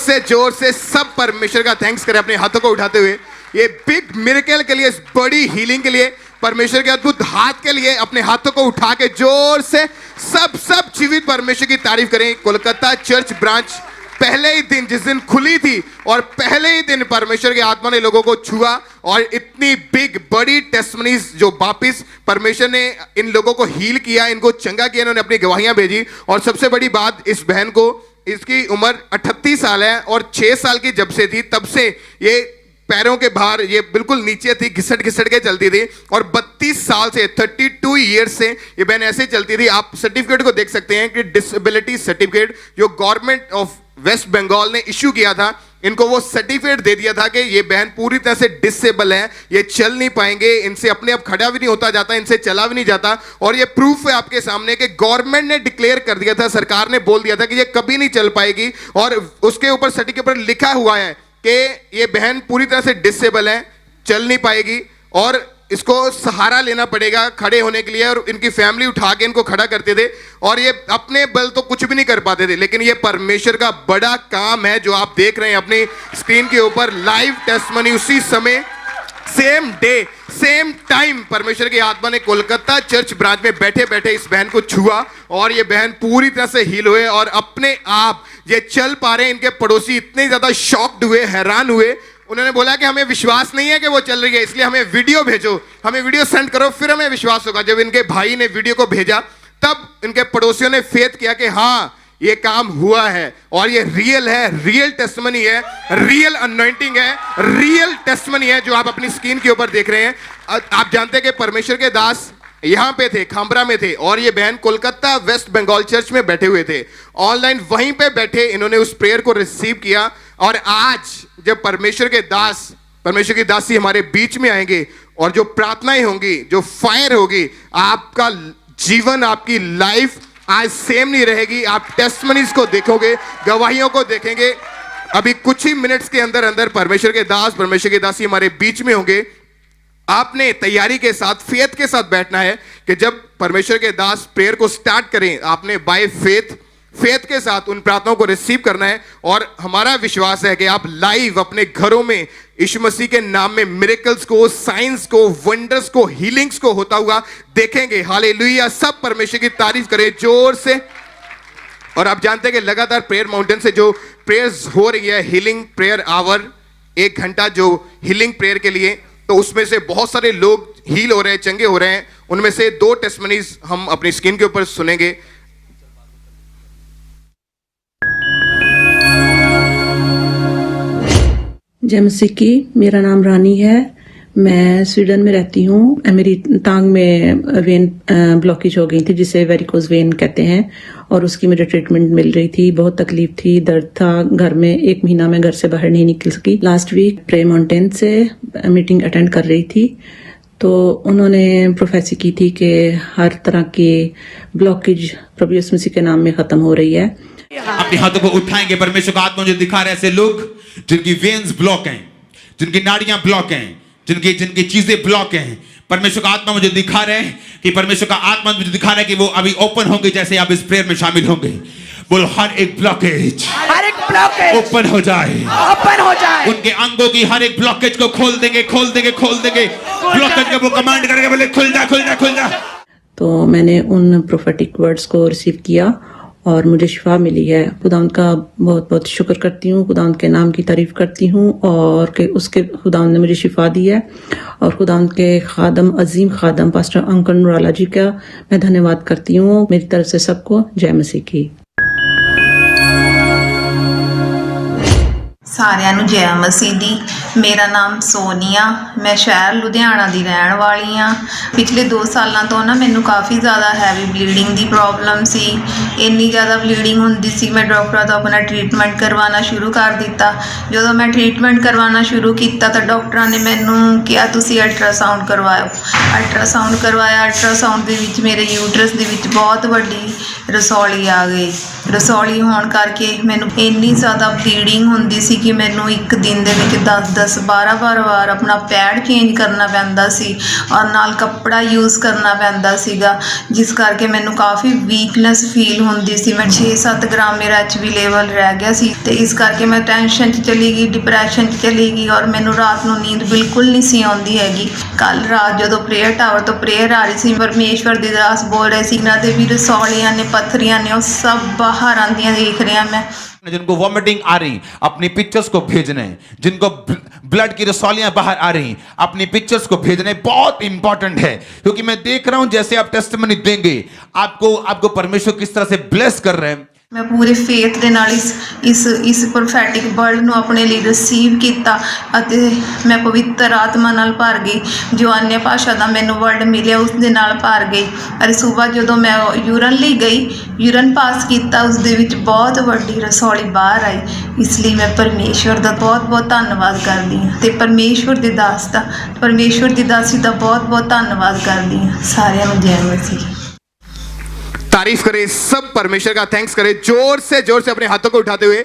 से सब परमेश्वर का थैंक्स करें अपने हाथों को उठाते हुए। ये बिग मिरेकल के लिए, इस बड़ी हीलिंग के लिए, परमेश्वर के अद्भुत हाथ के लिए अपने हाथों को उठा के जोर से सब जीवित परमेश्वर की तारीफ करें। कोलकाता चर्च ब्रांच पहले ही दिन, जिस दिन खुली थी और पहले ही दिन परमेश्वर के आत्मा ने लोगों को छुआ और इतनी बिग बड़ी टेस्टमनीज जो वापिस परमेश्वर ने इन लोगों को हील किया, इनको चंगा किया, इन्होंने अपनी गवाहियां भेजी। और सबसे बड़ी बात, इस बहन को, इसकी उम्र 38 साल है और 6 साल की जब से थी तब से ये पैरों के बाहर ये बिल्कुल नीचे थी, घिसट के चलती थी। और 32 साल से 32 ईयर्स से ये बहन ऐसे चलती थी। आप सर्टिफिकेट को देख सकते हैं कि डिसेबिलिटी सर्टिफिकेट जो गवर्नमेंट ऑफ वेस्ट बंगाल ने इश्यू किया था, इनको वो सर्टिफिकेट दे दिया था कि ये बहन पूरी तरह से डिसेबल है, ये चल नहीं पाएंगे, इनसे अपने आप खड़ा भी नहीं होता जाता, इनसे चला भी नहीं जाता। और ये प्रूफ है आपके सामने कि गवर्नमेंट ने डिक्लेयर कर दिया था, सरकार ने बोल दिया था कि ये कभी नहीं चल पाएगी। और उसके ऊपर सर्टिफिकेट पर लिखा हुआ है कि ये बहन पूरी तरह से डिसेबल है, चल नहीं पाएगी और इसको सहारा लेना पड़ेगा खड़े होने के लिए। और इनकी फैमिली उठा के इनको खड़ा करते थे और ये अपने बल तो कुछ भी नहीं कर पाते थे, लेकिन ये परमेश्वर का बड़ा काम है जो आप देख रहे हैं अपनी स्क्रीन के ऊपर। लाइव टेस्टमनी, उसी समय, सेम डे सेम टाइम परमेश्वर की आत्मा ने कोलकाता चर्च ब्रांच में बैठे बैठे इस बहन को छुआ और ये बहन पूरी तरह से हील हुए और अपने आप ये चल पा रहे हैं। इनके पड़ोसी इतने ज्यादा शॉक्ड हुए, हैरान हुए। उन्होंने बोला कि हमें विश्वास नहीं है कि वो चल रही है, इसलिए हमें वीडियो भेजो, हमें वीडियो सेंड करो, फिर हमें विश्वास होगा। जब इनके भाई ने वीडियो को भेजा तब इनके पड़ोसियों ने फेथ किया कि हाँ ये काम हुआ है और ये रियल है, रियल टेस्टमनी है, रियल अनॉइंटिंग है, रियल टेस्टमनी है जो आप अपनी स्क्रीन के ऊपर देख रहे हैं। आप जानते हैं कि परमेश्वर के दास यहां पे थे, खामरा में थे और ये बहन कोलकाता वेस्ट बंगाल चर्च में बैठे हुए थे। ऑनलाइन वहीं पे बैठे इन्होंने उस प्रेयर को रिसीव किया और आज जब परमेश्वर के दास, परमेश्वर की दासी हमारे बीच में आएंगे और जो प्रार्थनाएं होंगी, जो फायर होगी, आपका जीवन, आपकी लाइफ आज सेम नहीं रहेगी। आप टेस्टमनीज को देखोगे, गवाहियों को देखेंगे। अभी कुछ ही मिनट्स के अंदर अंदर परमेश्वर के दास, परमेश्वर की दासी हमारे बीच में होंगे। आपने तैयारी के साथ, फेथ के साथ बैठना है कि जब परमेश्वर के दास प्रेयर को स्टार्ट करें, आपने बाय फेथ के साथ उन प्रार्थनाओं को रिसीव करना है। और हमारा विश्वास है कि आप लाइव अपने घरों में यीशु मसीह के नाम में मिरेकल्स को, साइंस को, वंडर्स को, हीलिंग्स को होता हुआ देखेंगे। हालेलुया, सब परमेश्वर की तारीफ करें जोर से। और आप जानते हैं कि लगातार प्रेयर माउंटेन से जो प्रेयर्स हो रही है, हीलिंग प्रेयर आवर, 1 घंटा जो हीलिंग प्रेयर के लिए, तो उसमें से बहुत सारे लोग हील हो रहे हैं, चंगे हो रहे हैं। उनमें से 2 टेस्टमनीज हम अपनी स्क्रीन के ऊपर सुनेंगे। जय मसीह की। मेरा नाम रानी है, मैं स्वीडन में रहती हूँ। मेरी टांग में वेन ब्लॉकेज हो गई थी जिसे वेरिकोज वेन कहते हैं और उसकी मुझे ट्रीटमेंट मिल रही थी। बहुत तकलीफ थी, दर्द था, घर में 1 महीना में घर से बाहर नहीं निकल सकी। लास्ट वीक प्रे माउंटेन से मीटिंग अटेंड कर रही थी तो उन्होंने प्रोफेसी की थी कि हर तरह की ब्लॉकेज प्रभु यीशु मसीह के नाम में खत्म हो रही है। अपने हाथों को उठाएंगे। परमेश्वर का आत्मा मुझे दिखा रहा है ऐसे लोग जिनकी वेन्स ब्लॉक हैं, जिनकी नाड़ियां ब्लॉक हैं, जिनकी चीजें ब्लॉक हैं। परमेश्वर का आत्मा मुझे दिखा रहा है कि परमेश्वर का आत्मा मुझे दिखा रहा है कि वो अभी ओपन होंगे जैसे आप इस प्रेयर में शामिल होंगे। बोल हर एक ब्लॉकेज हर एक ब्लॉकेज ओपन हो जाए, ओपन हो जाए। उनके अंगों की हर एक ब्लॉकेज को खोल देंगे, खोल देंगे, खोल देंगे। ब्लॉकेज को वो कमांड करके बोले खुल जा, खुल जा, खुल जा। तो मैंने उन प्रोफेटिक वर्ड्स को रिसीव किया और मुझे शिफा मिली है। खुदावंद का बहुत बहुत शुक्र करती हूँ, खुदावंद के नाम की तारीफ करती हूँ और कि उसके खुदावंद ने मुझे शिफा दी है। और खुदावंद के खादम, अजीम खादम पास्टर अंकन नूराला जी का मैं धन्यवाद करती हूँ। मेरी तरफ से सबको जय मसीह की। ਸਾਰਿਆਂ ਨੂੰ ਜੈ ਮਸੀਹ ਦੀ। ਮੇਰਾ ਨਾਮ ਸੋਨੀਆ, ਮੈਂ ਸ਼ਹਿਰ ਲੁਧਿਆਣਾ ਦੀ ਰਹਿਣ ਵਾਲੀ ਹਾਂ। ਪਿਛਲੇ 2 ਸਾਲਾਂ ਤੋਂ ਨਾ ਮੈਨੂੰ ਕਾਫੀ ਜ਼ਿਆਦਾ ਹੈਵੀ ਬਲੀਡਿੰਗ ਦੀ ਪ੍ਰੋਬਲਮ ਸੀ। ਇੰਨੀ ਜ਼ਿਆਦਾ ਬਲੀਡਿੰਗ ਹੁੰਦੀ ਸੀ, ਮੈਂ ਡਾਕਟਰਾਂ ਤੋਂ ਆਪਣਾ ਟ੍ਰੀਟਮੈਂਟ ਕਰਵਾਉਣਾ ਸ਼ੁਰੂ ਕਰ ਦਿੱਤਾ। ਜਦੋਂ ਮੈਂ ਟ੍ਰੀਟਮੈਂਟ ਕਰਵਾਉਣਾ ਸ਼ੁਰੂ ਕੀਤਾ ਤਾਂ ਡਾਕਟਰਾਂ ਨੇ ਮੈਨੂੰ ਕਿਹਾ ਤੁਸੀਂ ਅਲਟਰਾਸਾਊਂਡ ਕਰਵਾਓ। ਅਲਟਰਾਸਾਊਂਡ ਕਰਵਾਇਆ। ਅਲਟਰਾਸਾਊਂਡ ਦੇ ਵਿੱਚ ਮੇਰੇ ਯੂਟਰਸ ਦੇ ਵਿੱਚ ਬਹੁਤ ਵੱਡੀ ਰਸੌਲੀ ਆ ਗਈ। ਰਸੌਲੀ ਹੋਣ ਕਰਕੇ ਮੈਨੂੰ ਇੰਨੀ ਜ਼ਿਆਦਾ ਬਲੀਡਿੰਗ ਹੁੰਦੀ ਸੀ ਕਿ ਮੈਨੂੰ ਇੱਕ ਦਿਨ ਦੇ ਵਿੱਚ 10-10 12 ਵਾਰ ਆਪਣਾ ਪੈਡ ਚੇਂਜ ਕਰਨਾ ਪੈਂਦਾ ਸੀ ਔਰ ਨਾਲ ਕੱਪੜਾ ਯੂਜ਼ ਕਰਨਾ ਪੈਂਦਾ ਸੀਗਾ, ਜਿਸ ਕਰਕੇ ਮੈਨੂੰ ਕਾਫੀ ਵੀਕਨੈਸ ਫੀਲ ਹੁੰਦੀ ਸੀ। ਮੈਂ 6-7 ਗ੍ਰਾਮ ਮੇਰਾ HB ਲੈਵਲ ਰਹਿ ਗਿਆ ਸੀ ਤੇ ਇਸ ਕਰਕੇ ਮੈਂ ਟੈਨਸ਼ਨ 'ਚ ਚਲੀ ਗਈ, ਡਿਪਰੈਸ਼ਨ 'ਚ ਚਲੀ ਗਈ ਔਰ ਮੈਨੂੰ ਰਾਤ ਨੂੰ ਨੀਂਦ ਬਿਲਕੁਲ ਨਹੀਂ ਸੀ ਆਉਂਦੀ ਹੈਗੀ। ਕੱਲ ਰਾਤ ਜਦੋਂ ਪ੍ਰੇਅਰ ਟਾਵਰ ਤੋਂ ਪ੍ਰੇਅਰ ਆ ਰਹੀ ਸੀ, ਪਰਮੇਸ਼ਵਰ ਦੀ ਦਾਸ ਬੋਲ ਰਹੇ ਸੀ ਇਹਨਾਂ ਦੇ ਵੀ ਰਸੌਲੀਆਂ ਨੇ, ਪੱਥਰੀਆਂ ਨੇ, ਉਹ ਸਭ बाहर आंदियां देख रहा मैं। जिनको वॉमिटिंग आ रही अपनी पिक्चर्स को भेजने, जिनको ब्लड की रसौलियां बाहर आ रही अपनी पिक्चर्स को भेजने बहुत इंपॉर्टेंट है, क्योंकि मैं देख रहा हूं जैसे आप टेस्टिमनी देंगे आपको परमेश्वर किस तरह से ब्लेस कर रहे हैं। मैं पूरे फेथ ਦੇ ਨਾਲ ਇਸ ਪ੍ਰੋਫੈਟਿਕ ਵਰਡ ਨੂੰ ਆਪਣੇ ਲਈ ਰਿਸੀਵ ਕੀਤਾ ਅਤੇ ਮੈਂ ਪਵਿੱਤਰ ਆਤਮਾ ਨਾਲ ਭਰ ਗਈ। ਜੋ अन्य ਭਾਸ਼ਾ ਦਾ ਮੈਨੂੰ ਵਰਡ ਮਿਲਿਆ ਉਸ ਦੇ ਨਾਲ ਭਰ ਗਈ। ਅਰੇ ਸਵੇਰ ਜਦੋਂ ਮੈਂ ਯੂਰਨ ਲਈ ਗਈ, ਯੂਰਨ ਪਾਸ ਕੀਤਾ, ਉਸ ਦੇ ਵਿੱਚ ਬਹੁਤ ਵੱਡੀ ਰਸੌਲੀ ਬਾਹਰ ਆਈ। ਇਸ ਲਈ ਮੈਂ ਪਰਮੇਸ਼ਵਰ ਦਾ ਬਹੁਤ ਧੰਨਵਾਦ ਕਰਦੀ ਹਾਂ ਤੇ ਪਰਮੇਸ਼ਵਰ ਦੀ ਦਾਸੀ ਦਾ ਬਹੁਤ ਧੰਨਵਾਦ ਕਰਦੀ ਹਾਂ। ਸਾਰਿਆਂ ਨੂੰ ਜੈ ਮਸੀਹ। तारीफ करें सब, परमेश्वर का थैंक्स करें जोर से अपने हाथों को उठाते हुए।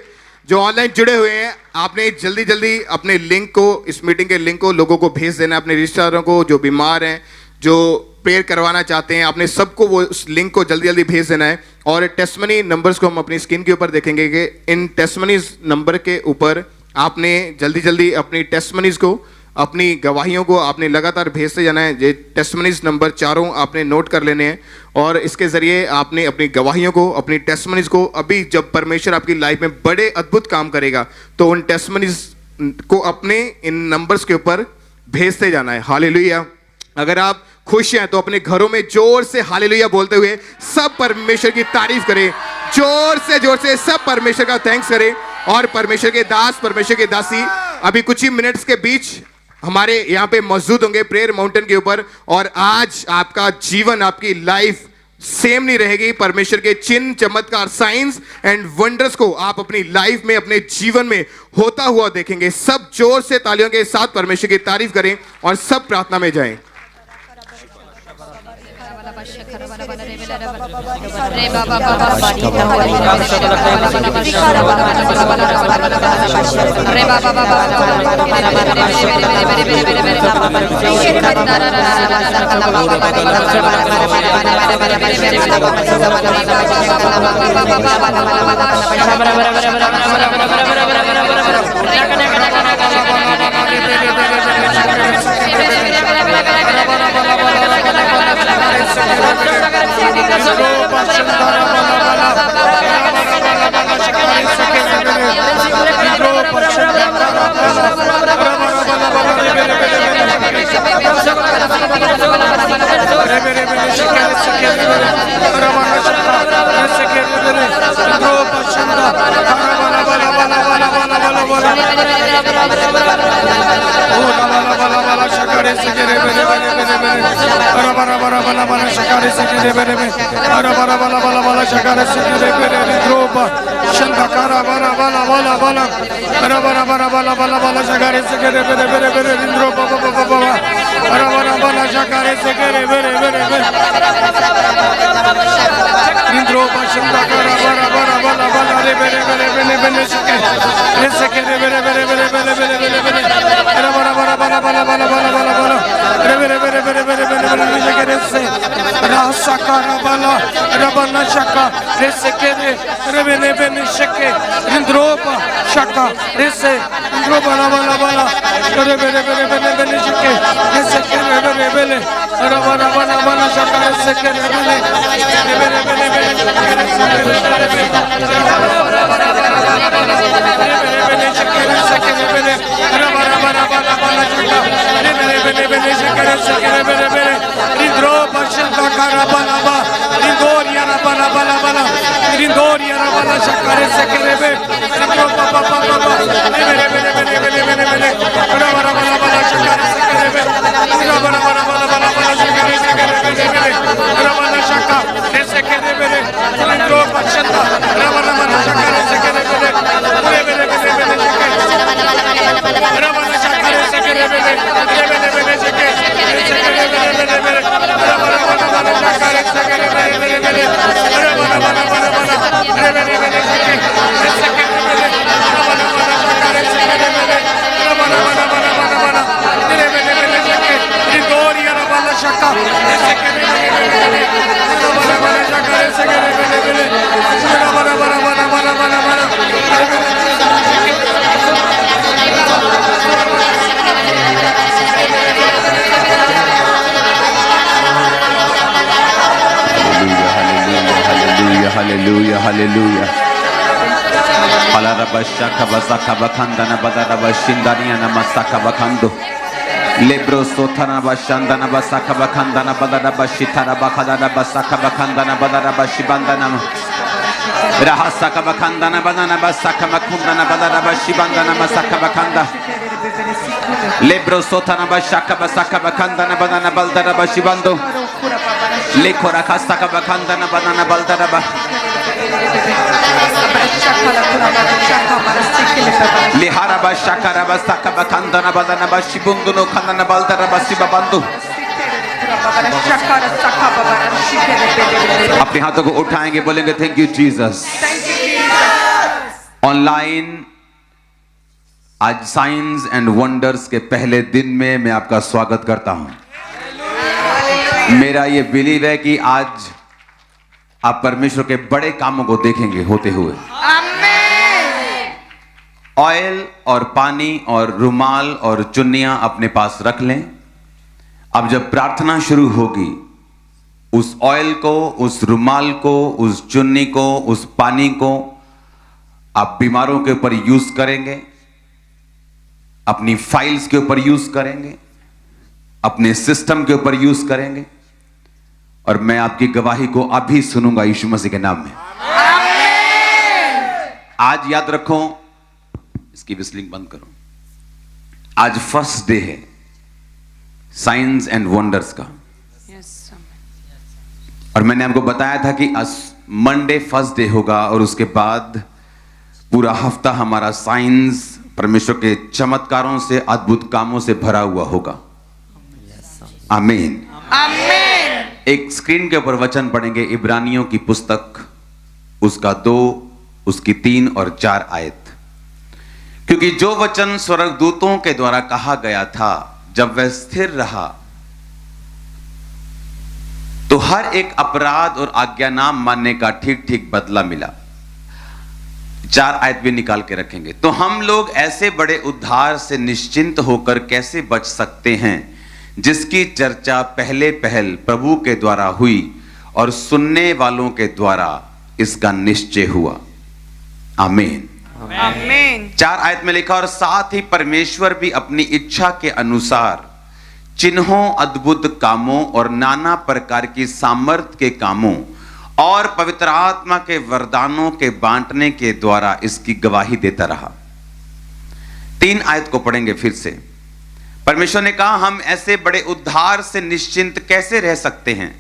जो ऑनलाइन जुड़े हुए हैं, आपने जल्दी अपने लिंक को, इस मीटिंग के लिंक को लोगों को भेज देना, अपने रिश्तेदारों को, जो बीमार हैं, जो प्रेयर करवाना चाहते हैं, आपने सबको वो उस लिंक को जल्दी भेज देना है। और टेस्टमनी नंबर्स को हम अपनी स्क्रीन के ऊपर देखेंगे कि इन टेस्टमनीज नंबर के ऊपर आपने जल्दी अपनी टेस्टमनीज को, अपनी गवाहियों को आपने लगातार भेजते जाना है। ये टेस्टमनीज नंबर चारों आपने नोट कर लेने हैं और इसके ज़रिए आपने अपनी गवाहियों को, अपनी टेस्टमनीज को, अभी जब परमेश्वर आपकी लाइफ में बड़े अद्भुत काम करेगा तो उन टेस्टमनीज को अपने इन नंबर्स के ऊपर भेजते जाना है। हालेलुया। अगर आप खुश हैं तो अपने घरों में जोर से हालेलुया बोलते हुए सब परमेश्वर की तारीफ करें। जोर से सब परमेश्वर का थैंक्स करें। और परमेश्वर के दास, परमेश्वर के दासी अभी कुछ ही मिनट्स के बीच हमारे यहाँ पे मौजूद होंगे प्रेयर माउंटेन के ऊपर। और आज आपका जीवन, आपकी लाइफ सेम नहीं रहेगी। परमेश्वर के चिन्ह, चमत्कार, साइंस एंड वंडर्स को आप अपनी लाइफ में, अपने जीवन में होता हुआ देखेंगे। सब जोर से तालियों के साथ परमेश्वर की तारीफ करें और सब प्रार्थना में जाएं। Rasa bala rabana shaka resekere rebele bene sheke indropa shaka rese indropa bala bala rebele bene bene bene sheke resekere rebele rabana bala bala shaka resekere rebele rebele bene bene Hallelujah, hallelujah. Palarabashaka basaka bakanda na badarabashindania na masaka bakando. Lebro sotana bashanda na basaka bakanda na badarabashitara bakada na basaka bakanda na badarabashibanda na rahasaka bakanda na badana basaka makunda na badarabashibanda na masaka bakanda. Lebro sotana bashaka basaka bakanda na badana baldarabashibando. Lekora kasaka bakanda na banana baldaraba. Lihara bashakara basaka bakanda na badana bashibundu no kanda na baldaraba sibabandu. अपने हाथों को उठाएंगे बोलेंगे thank you Jesus. Online आज science and wonders के पहले दिन में मैं आपका स्वागत करता हूं। मेरा ये बिलीव है कि आज आप परमेश्वर के बड़े कामों को देखेंगे होते हुए। ऑयल और पानी और रुमाल और चुन्नियां अपने पास रख लें। अब जब प्रार्थना शुरू होगी उस ऑयल को, उस रुमाल को, उस चुन्नी को, उस पानी को आप बीमारों के ऊपर यूज करेंगे, अपनी फाइल्स के ऊपर यूज करेंगे, अपने सिस्टम के ऊपर यूज करेंगे और मैं आपकी गवाही को अभी सुनूंगा यीशु मसीह के नाम में। आज याद रखो, इसकी विस्लिंग बंद करो, आज फर्स्ट डे है साइंस एंड वंडर्स का। और मैंने आपको बताया था कि मंडे फर्स्ट डे होगा और उसके बाद पूरा हफ्ता हमारा साइंस, परमेश्वर के चमत्कारों से, अद्भुत कामों से भरा हुआ होगा। आमीन। एक स्क्रीन के ऊपर वचन पढ़ेंगे, इब्रानियों की पुस्तक उसका 2, उसकी 3 और 4 आयत। क्योंकि जो वचन स्वर्गदूतों के द्वारा कहा गया था जब वह स्थिर रहा तो हर एक अपराध और आज्ञा ना मानने का ठीक ठीक बदला मिला। 4 आयत भी निकाल के रखेंगे। तो हम लोग ऐसे बड़े उद्धार से निश्चिंत होकर कैसे बच सकते हैं जिसकी चर्चा पहले पहल प्रभु के द्वारा हुई और सुनने वालों के द्वारा इसका निश्चय हुआ। आमीन। आमीन। 4 आयत में लिखा, और साथ ही परमेश्वर भी अपनी इच्छा के अनुसार चिन्हों, अद्भुत कामों और नाना प्रकार की सामर्थ के कामों और पवित्र आत्मा के वरदानों के बांटने के द्वारा इसकी गवाही देता रहा। 3 आयत को पढ़ेंगे फिर से। परमेश्वर ने कहा, हम ऐसे बड़े उद्धार से निश्चिंत कैसे रह सकते हैं।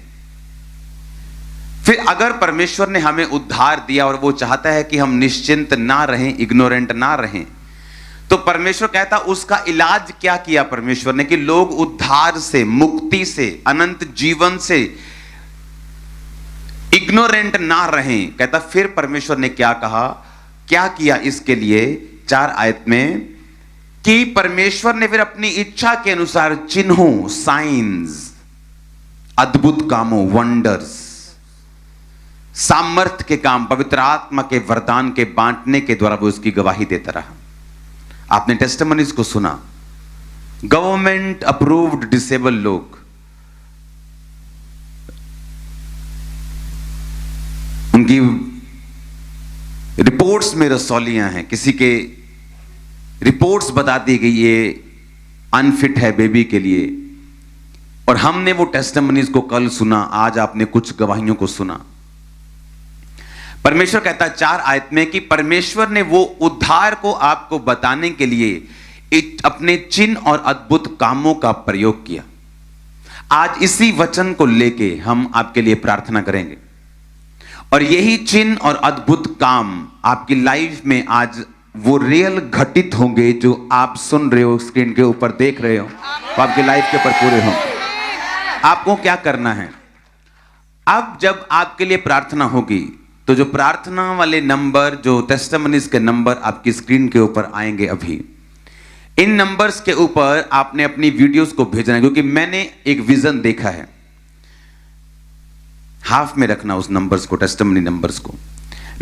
फिर अगर परमेश्वर ने हमें उद्धार दिया और वो चाहता है कि हम निश्चिंत ना रहें, इग्नोरेंट ना रहें, तो परमेश्वर कहता उसका इलाज क्या किया परमेश्वर ने कि लोग उद्धार से, मुक्ति से, अनंत जीवन से इग्नोरेंट ना रहें। कहता फिर परमेश्वर ने क्या कहा, क्या किया इसके लिए 4 आयत में, कि परमेश्वर ने फिर अपनी इच्छा के अनुसार चिन्हों, साइंस, अद्भुत कामों, वंडर्स सामर्थ्य के काम, पवित्र आत्मा के वरदान के बांटने के द्वारा वो उसकी गवाही देता रहा। आपने टेस्टिमनीज को सुना, गवर्नमेंट अप्रूव्ड डिसेबल लोग, उनकी रिपोर्ट्स में रसौलियां हैं, किसी के रिपोर्ट्स बता दी गई ये अनफिट है बेबी के लिए, और हमने वो टेस्टिमनीज को कल सुना, आज आपने कुछ गवाहियों को सुना। परमेश्वर कहता है 4 आयत में कि परमेश्वर ने वो उद्धार को आपको बताने के लिए अपने चिन्ह और अद्भुत कामों का प्रयोग किया। आज इसी वचन को लेके हम आपके लिए प्रार्थना करेंगे, और यही चिन्ह और अद्भुत काम आपकी लाइफ में आज वो रियल घटित होंगे जो आप सुन रहे हो, स्क्रीन के ऊपर देख रहे हो, तो आपकी लाइफ के ऊपर पूरे होंगे। आपको क्या करना है, अब जब आपके लिए प्रार्थना होगी तो जो प्रार्थना वाले नंबर, जो टेस्टिमनीज के नंबर आपकी स्क्रीन के ऊपर आएंगे, अभी इन नंबर्स के ऊपर आपने अपनी वीडियोस को भेजना है, क्योंकि मैंने एक विजन देखा है। हाफ में रखना उस नंबर्स को, टेस्टिमनी नंबर्स को।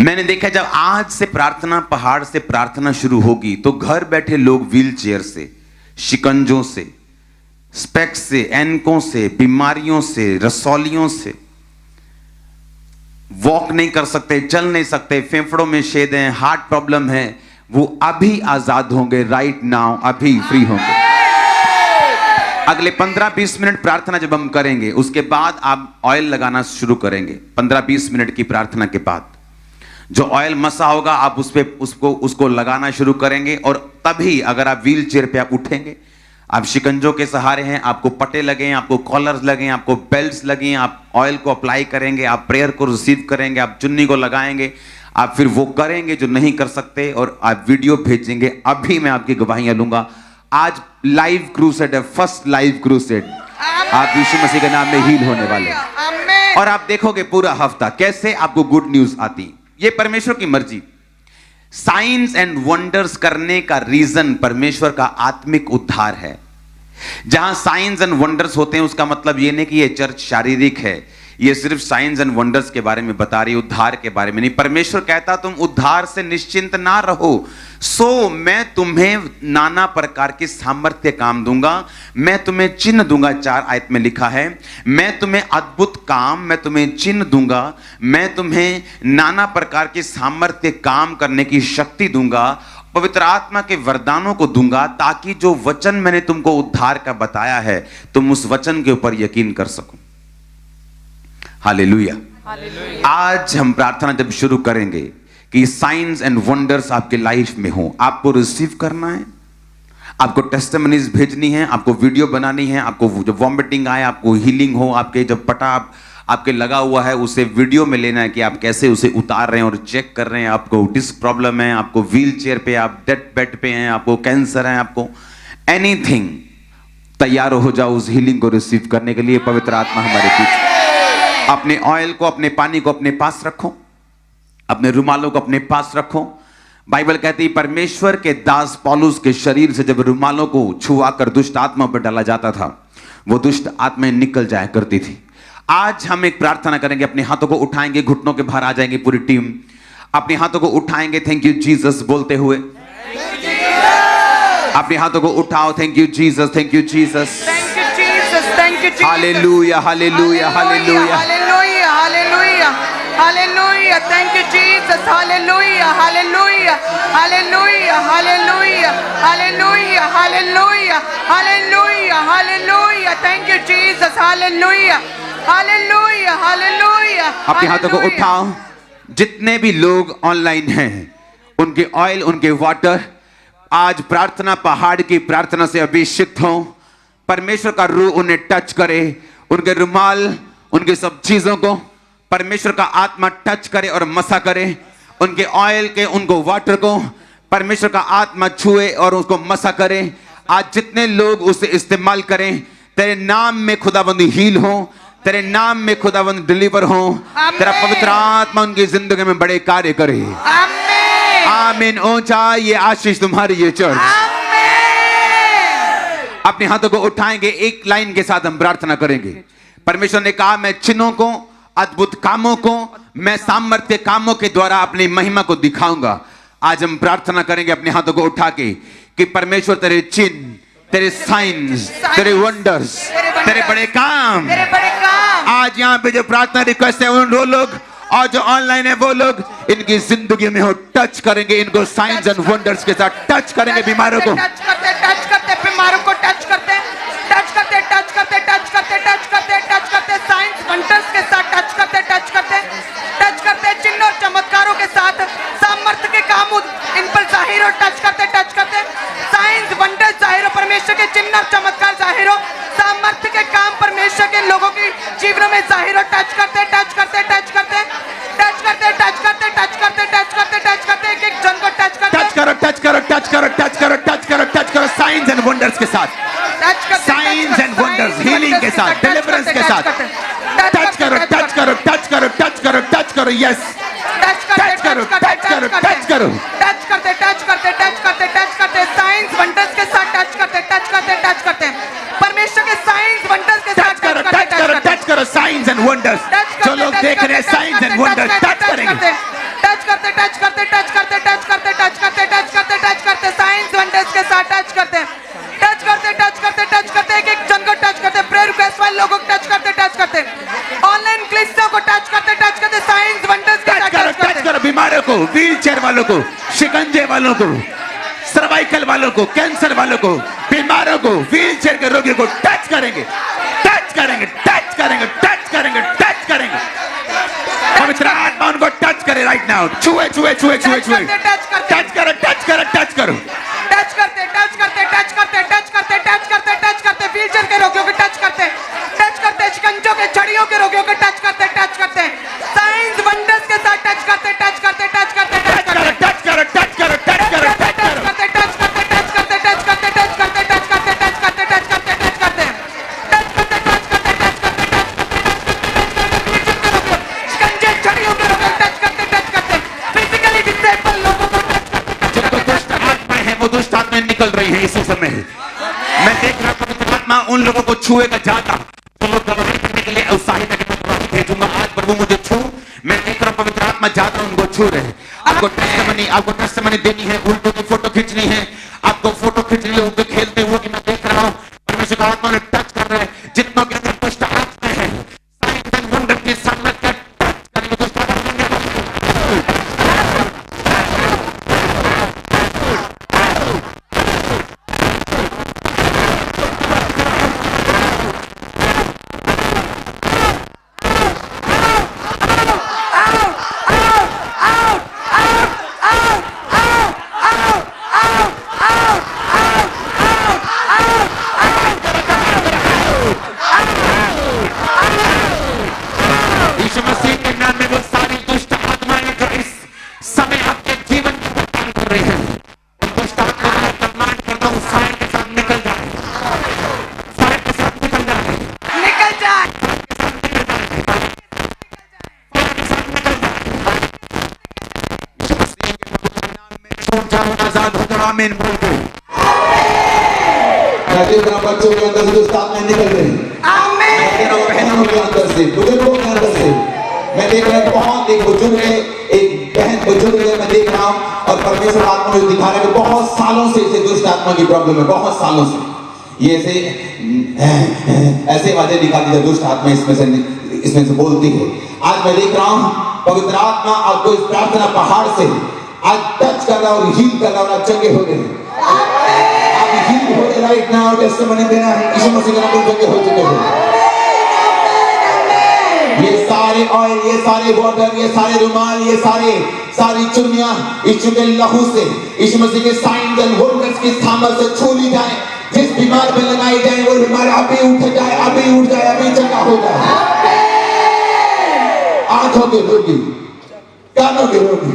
मैंने देखा जब आज से प्रार्थना पहाड़ से प्रार्थना शुरू होगी तो घर बैठे लोग व्हील चेयर से, शिकंजों से, स्पेक्स से, एनकों से, बीमारियों से, रसौलियों से, वॉक नहीं कर सकते, चल नहीं सकते, फेफड़ों में छेद हैं, हार्ट प्रॉब्लम है, वो अभी आजाद होंगे, राइट नाउ, अभी फ्री होंगे। अगले 15-20 मिनट प्रार्थना जब हम करेंगे, उसके बाद आप ऑयल लगाना शुरू करेंगे। 15-20 मिनट की प्रार्थना के बाद जो ऑयल मसा होगा आप उसको लगाना शुरू करेंगे, और तभी अगर आप व्हील चेयर पे आप उठेंगे, आप शिकंजों के सहारे हैं, आपको पट्टे लगे, आपको कॉलर्स लगे, आपको बेल्ट्स लगी, आप ऑयल को अप्लाई करेंगे, आप प्रेयर को रिसीव करेंगे, आप चुन्नी को लगाएंगे, आप फिर वो करेंगे जो नहीं कर सकते, और आप वीडियो भेजेंगे। अभी मैं आपकी गवाहियां लूंगा। आज लाइव क्रूसेड है, फर्स्ट लाइव क्रूसेड। आप यीशु मसीह के नाम में हील होने वाले, और आप देखोगे पूरा हफ्ता कैसे आपको गुड न्यूज आती। ये परमेश्वर की मर्जी। साइंस एंड वंडर्स करने का रीजन परमेश्वर का आत्मिक उद्धार है। जहां साइंस एंड वंडर्स होते हैं उसका मतलब यह नहीं कि ये चर्च शारीरिक है, ये सिर्फ साइंस एंड वंडर्स के बारे में बता रही, उद्धार के बारे में नहीं। परमेश्वर कहता तुम उद्धार से निश्चिंत ना रहो, सो मैं तुम्हें नाना प्रकार के सामर्थ्य काम दूंगा, मैं तुम्हें चिन्ह दूंगा। 4 आयत में लिखा है, मैं तुम्हें अद्भुत काम, मैं तुम्हें चिन्ह दूंगा, मैं तुम्हें नाना प्रकार के सामर्थ्य काम करने की शक्ति दूंगा, पवित्र आत्मा के वरदानों को दूंगा, ताकि जो वचन मैंने तुमको उद्धार का बताया है तुम उस वचन के ऊपर यकीन कर सको। हालेलुया। आज हम प्रार्थना जब शुरू करेंगे कि साइंस एंड वंडर्स आपके लाइफ में हो, आपको रिसीव करना है, आपको टेस्टिमनीज भेजनी है, आपको वीडियो बनानी है, आपको जब वॉमिटिंग आए, आपको हीलिंग हो, आपके जब पटा आपके लगा हुआ है उसे वीडियो में लेना है कि आप कैसे उसे उतार रहे हैं और चेक कर रहे हैं। आपको डिस्क प्रॉब्लम है, आपको व्हील चेयर पे, आप डेड बेड पे हैं, आपको कैंसर है, आपको एनीथिंग, तैयार हो जाओ उस हीलिंग को रिसीव करने के लिए। पवित्र आत्मा हमारे बीच। अपने ऑयल को, अपने पानी को अपने पास रखो, अपने रुमालों को अपने पास रखो। बाइबल कहती है परमेश्वर के दास पौलुस के शरीर से जब रुमालों को छुआ कर दुष्ट आत्मा पर डाला जाता था, वो दुष्ट आत्माएं निकल जाया करती थी। आज हम एक प्रार्थना करेंगे, अपने हाथों को उठाएंगे, घुटनों के बाहर आ जाएंगे, पूरी टीम अपने हाथों को उठाएंगे थैंक यू जीसस बोलते हुए। अपने हाथों को उठाओ, thank you Jesus, thank you Jesus, hallelujah, hallelujah, hallelujah, hallelujah, hallelujah, hallelujah, thank you Jesus, hallelujah, hallelujah, hallelujah, hallelujah, hallelujah, hallelujah, hallelujah, hallelujah, thank you Jesus, hallelujah, hallelujah, hallelujah. अपने हाथों को उठाओ। जितने भी लोग ऑनलाइन हैं उनके ऑयल, उनके वाटर आज प्रार्थना पहाड़ की प्रार्थना से अभिषेक हो। परमेश्वर का रूह उन्हें टच करे, उनके रुमाल, उनके सब चीजों को परमेश्वर का आत्मा टच करे और मसा करे। उनके ऑयल के, उनको वाटर को परमेश्वर का आत्मा छुए और उसको मसा करे। आज जितने लोग उसे इस्तेमाल करें, तेरे नाम में खुदाबंदी हील हो, तेरे नाम में खुदाबंद डिलीवर हो, तेरा पवित्र आत्मा उनकी जिंदगी में बड़े कार्य करे। आमीन। ऊंचा ये आशीष तुम्हारी ये चर्च। अपने हाथों को उठाएंगे, एक लाइन के साथ हम प्रार्थना करेंगे। परमेश्वर ने कहा मैं चिन्हों को अद्भुत कामों को मैं सामर्थ्य कामों के द्वारा अपनी महिमा को दिखाऊंगा। आज हम प्रार्थना करेंगे अपने हाथों को उठा के कि परमेश्वर तेरे चिन्ह, तेरे साइंस, तेरे वंडर्स, तेरे बड़े काम, आज यहाँ पे जो प्रार्थना रिक्वेस्ट है उन लोग और जो ऑनलाइन है वो लोग इनकी जिंदगी में हो टच करेंगे, इनको साइंस एंड वंडर्स के साथ टच करेंगे। बीमारों को टच करते बीमारों को टच करते साइंस वंडर्स के साथ टच करते चिन्ह और चमत्कारों के साथ सामर्थ्य के काम इन पर जाहिर हो, टच करते साइंस वंडर्स जाहिर हो, परमेश्वर के चिन्ह और चमत्कार जाहिर हो, सामर्थ्य के काम परमेश्वर के लोगों की जीवनों में जाहिर हो। टच करते एक एक जन को टच करो साइंस एंड वंडर्स के साथ, साइंस एंड वंडर्स, हीलिंग के साथ, डिलीवरेंस के साथ टच करो यस टच करते साइंस वंडर्स के साथ टच करते परमेश्वर के साइंस वंडर्स के साथ टच करो साइंस एंड वंडर्स। जो लोग देख रहे हैं साइंस एंड वंडर्स टच करेंगे, टच करते साइंस वंडर्स के साथ टच करते एक एक जन को टच करते, प्रेयर रिक्वेस्ट वाले लोगों को टच करते ऑनलाइन क्लिस्टों को टच करते साइंस वंडर्स के साथ टच करो। बीमारों को, व्हील चेयर वालों को, शिकंजे वालों को, सर्वाइकल वालों को, कैंसर वालों को, बीमारों को, व्हील चेयर के रोगियों को टच करेंगे। पवित्र आत्मा उनको टच करे राइट नाउ, छुए टच करो व्हीलचेयर के रोगियों को टच करते शिकंजों के छड़ियों के रोगियों को टच करते साइंस वंडर्स के साथ टच करते निकल रही है इसी समय। मैं देख रहा पवित्र आत्मा उन लोगों को छुएगा जाता, तो लोग गवाही करने के लिए उत्साहित भेजूंगा। आज प्रभु मुझे छू, मैं देख रहा पवित्र आत्मा जाता उनको छू रहे। आपको टेस्टिमनी देनी है, उल्टों की फोटो खींचनी है, आपको फोटो खींचनी है उनको खेलते हुए कि मैं देख रहा हूँ परमेश्वर का आत्मा ने टच कर रहे हैं। जितनों के अंदर दुष्ट आत्मा है साइंस एंड वंडर की सामर्थ का टच करेंगे दुष्ट आमीन बोल के बच्चों के अंदर से दुष्ट आत्माएं निकल रही, बहनों के अंदर से, बुजुर्गों के अंदर से। मैं देख रहा हूँ बहुत एक बुजुर्ग है, एक बहन बुजुर्ग है, मैं देख रहा हूँ और परमेश्वर आत्मा मुझे दिखा रहा है बहुत सालों से इसे दुष्ट आत्मा की प्रॉब्लम है, बहुत सालों से ये ऐसे आवाजें निकालती है दुष्ट आत्मा इसमें से बोलती है। आज मैं देख रहा हूँ पवित्र आत्मा आपको इस प्रार्थना पहाड़ से आज टच कर रहा और हील कर रहा और आप चंगे हो गए, आप हील हो गए राइट नाउ। टेस्टिमनी देना है यीशु मसीह के नाम में चंगे हो चुके हो। ये सारे ऑयल, ये सारे वाटर, ये सारे रुमाल, ये सारी चुन्नियां यीशु के लहू से, यीशु मसीह के साइंस एंड वंडर्स की सामर्थ से छू ली जाए। जिस बीमार पे लगाई जाए वो बीमार अभी उठ जाए, अभी उठ जाए, अभी चंगा हो जाए। आंखों के रोगी, कानों के रोगी,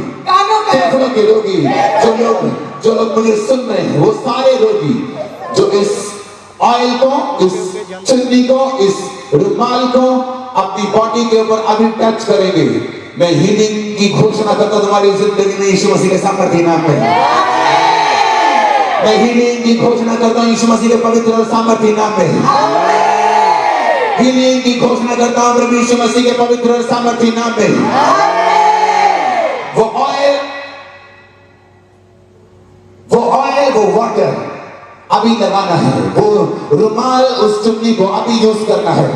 फेफड़ों के रोगी, जो लोग मुझे सुन रहे हैं वो सारे रोगी जो इस ऑयल को, इस चुन्नी को, इस रुमाल को अपनी बॉडी के ऊपर अभी टच करेंगे। मैं हीलिंग की घोषणा करता तुम्हारी जिंदगी में यीशु मसीह के सामर्थ्य नाम में। मैं हीलिंग की घोषणा करता हूं यीशु मसीह के पवित्र और सामर्थ्य नाम में। हीलिंग की घोषणा करता हूं प्रभु यीशु मसीह के पवित्र और सामर्थी नाम में। वो ऑयल, वो वाटर अभी लगाना है, वो रुमाल उस चुन्नी को अभी यूज करना है।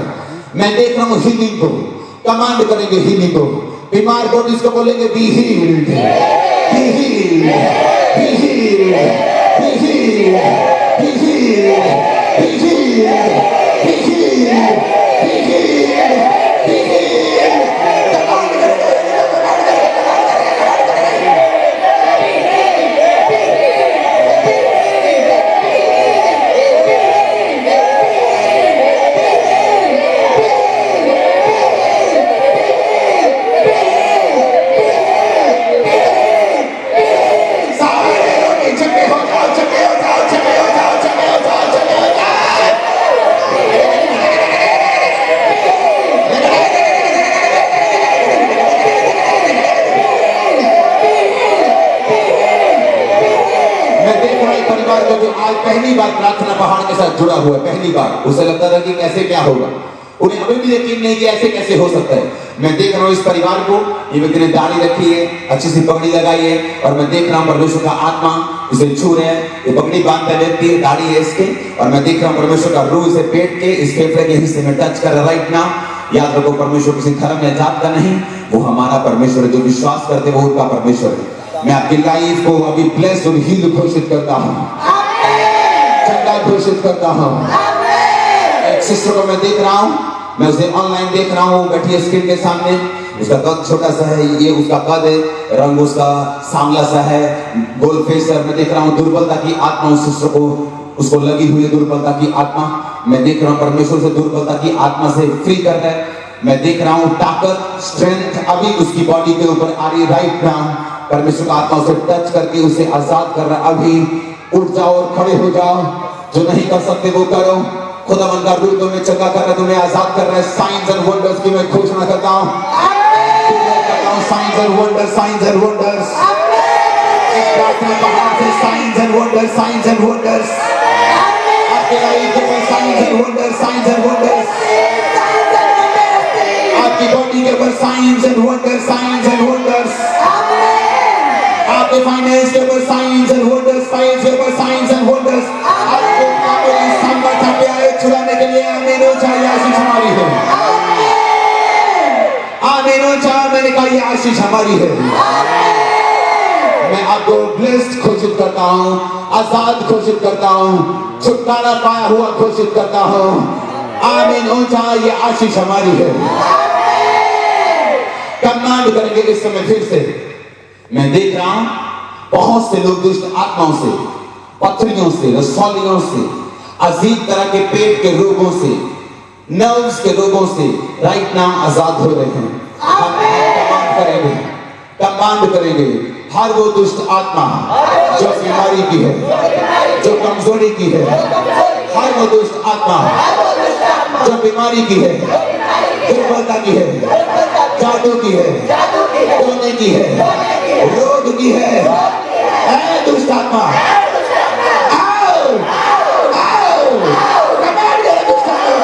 मैं देख रहा हूं हीलिंग को, कमांड करेंगे हीलिंग को। बीमार बॉडीज को बोलेंगे be healed, be healed, be healed, be healed, be healed, be healed, be healed, be healed, be healed. पहली बार प्रार्थना पहाड़ के साथ जुड़ा हुआ है, पहली बार उसे लगता था कि कैसे क्या होगा, उन्हें अभी भी यकीन नहीं कि ऐसे कैसे हो सकता है। मैं देख रहा हूँ इस परिवार को, ये व्यक्ति ने दाढ़ी रखी है, अच्छी सी पगड़ी लगाई है, और मैं देख रहा हूँ परमेश्वर का आत्मा इसे छू रहे हैं। ये पगड़ी बांधता व्यक्ति है, दाढ़ी है इसके, और मैं देख रहा हूँ परमेश्वर का रूह इसे पेट के इस फेफड़े के हिस्से में टच कर रहा है राइट नाउ। याद रखो, परमेश्वर किसी धर्म या जात का नहीं, वो हमारा परमेश्वर है। जो विश्वास करते वो उनका परमेश्वर है। मैं आपकी लाइफ को अभी ब्लेस्ड और हील घोषित करता हूँ, घोषित करता हूं। एक सिस्टर को मैं देख रहा हूं, मैं उसे ऑनलाइन देख रहा हूं, वो बैठी है स्क्रीन के सामने। उसका कद छोटा सा है, ये उसका कद है, रंग उसका सांवला सा है, गोल फेस है। मैं देख रहा हूं दुर्बलता की आत्मा उस सिस्टर को, उसको लगी हुई है दुर्बलता की आत्मा। मैं देख रहा हूं परमेश्वर से दुर्बलता की आत्मा से फ्री कर रहा है। मैं देख रहा हूं ताकत, स्ट्रेंथ अभी उसकी बॉडी के ऊपर आ रही राइट नाउ। परमेश्वर का आत्मा उसे टच करके उसे आजाद कर रहा है। अभी उठ जाओ और खड़े हो जाओ, जो नहीं कर सकते वो करो। खुदावंद का रूह तुम्हें चंगा कर रहा है, तुम्हें आजाद कर रहा है। साइंस एंड वंडर्स की मैं घोषणा करता हूं, science and wonders, science and wonders. इस प्रार्थना पहाड़ से science and wonders, science and wonders आपके लाइफ के ऊपर, science and wonders, science and wonders आपकी बॉडी के ऊपर, science and wonders, science and wonders आपके फाइनेंस के ऊपर, साइंस एंड वंडर्स, फाइनेंस के ऊपर, साइंस एंड वंडर्स। आपको सामर्थ्य पे आए छुड़ाने के लिए आमीन हो जाए, आशीष हमारी है। आमीन हो जाए, मैंने कहा ये आशीष हमारी है। मैं आपको ब्लेस्ड घोषित करता हूँ, आजाद घोषित करता हूँ, छुटकारा पाया हुआ घोषित करता हूँ। आमीन हो जाए, ये आशीष हमारी है। कमांड करेंगे इस समय फिर से। मैं देख रहा हूं बहुत से लोग दुष्ट आत्माओं से, पथरियों से, रसौलियों से, अजीब तरह के पेट के रोगों से, नर्व्स के रोगों से राइट नाउ आजाद हो रहे हैं। हम कमांड करेंगे हर वो दुष्ट आत्मा जो बीमारी की है, जो कमजोरी की है, हर वो दुष्ट आत्मा जो बीमारी की है, दुर्बलता की है, जादू की है, रोने की है, रोग की है, दुष्ट आत्मा आओ, आओ, कमांड करो दुष्ट आत्मा,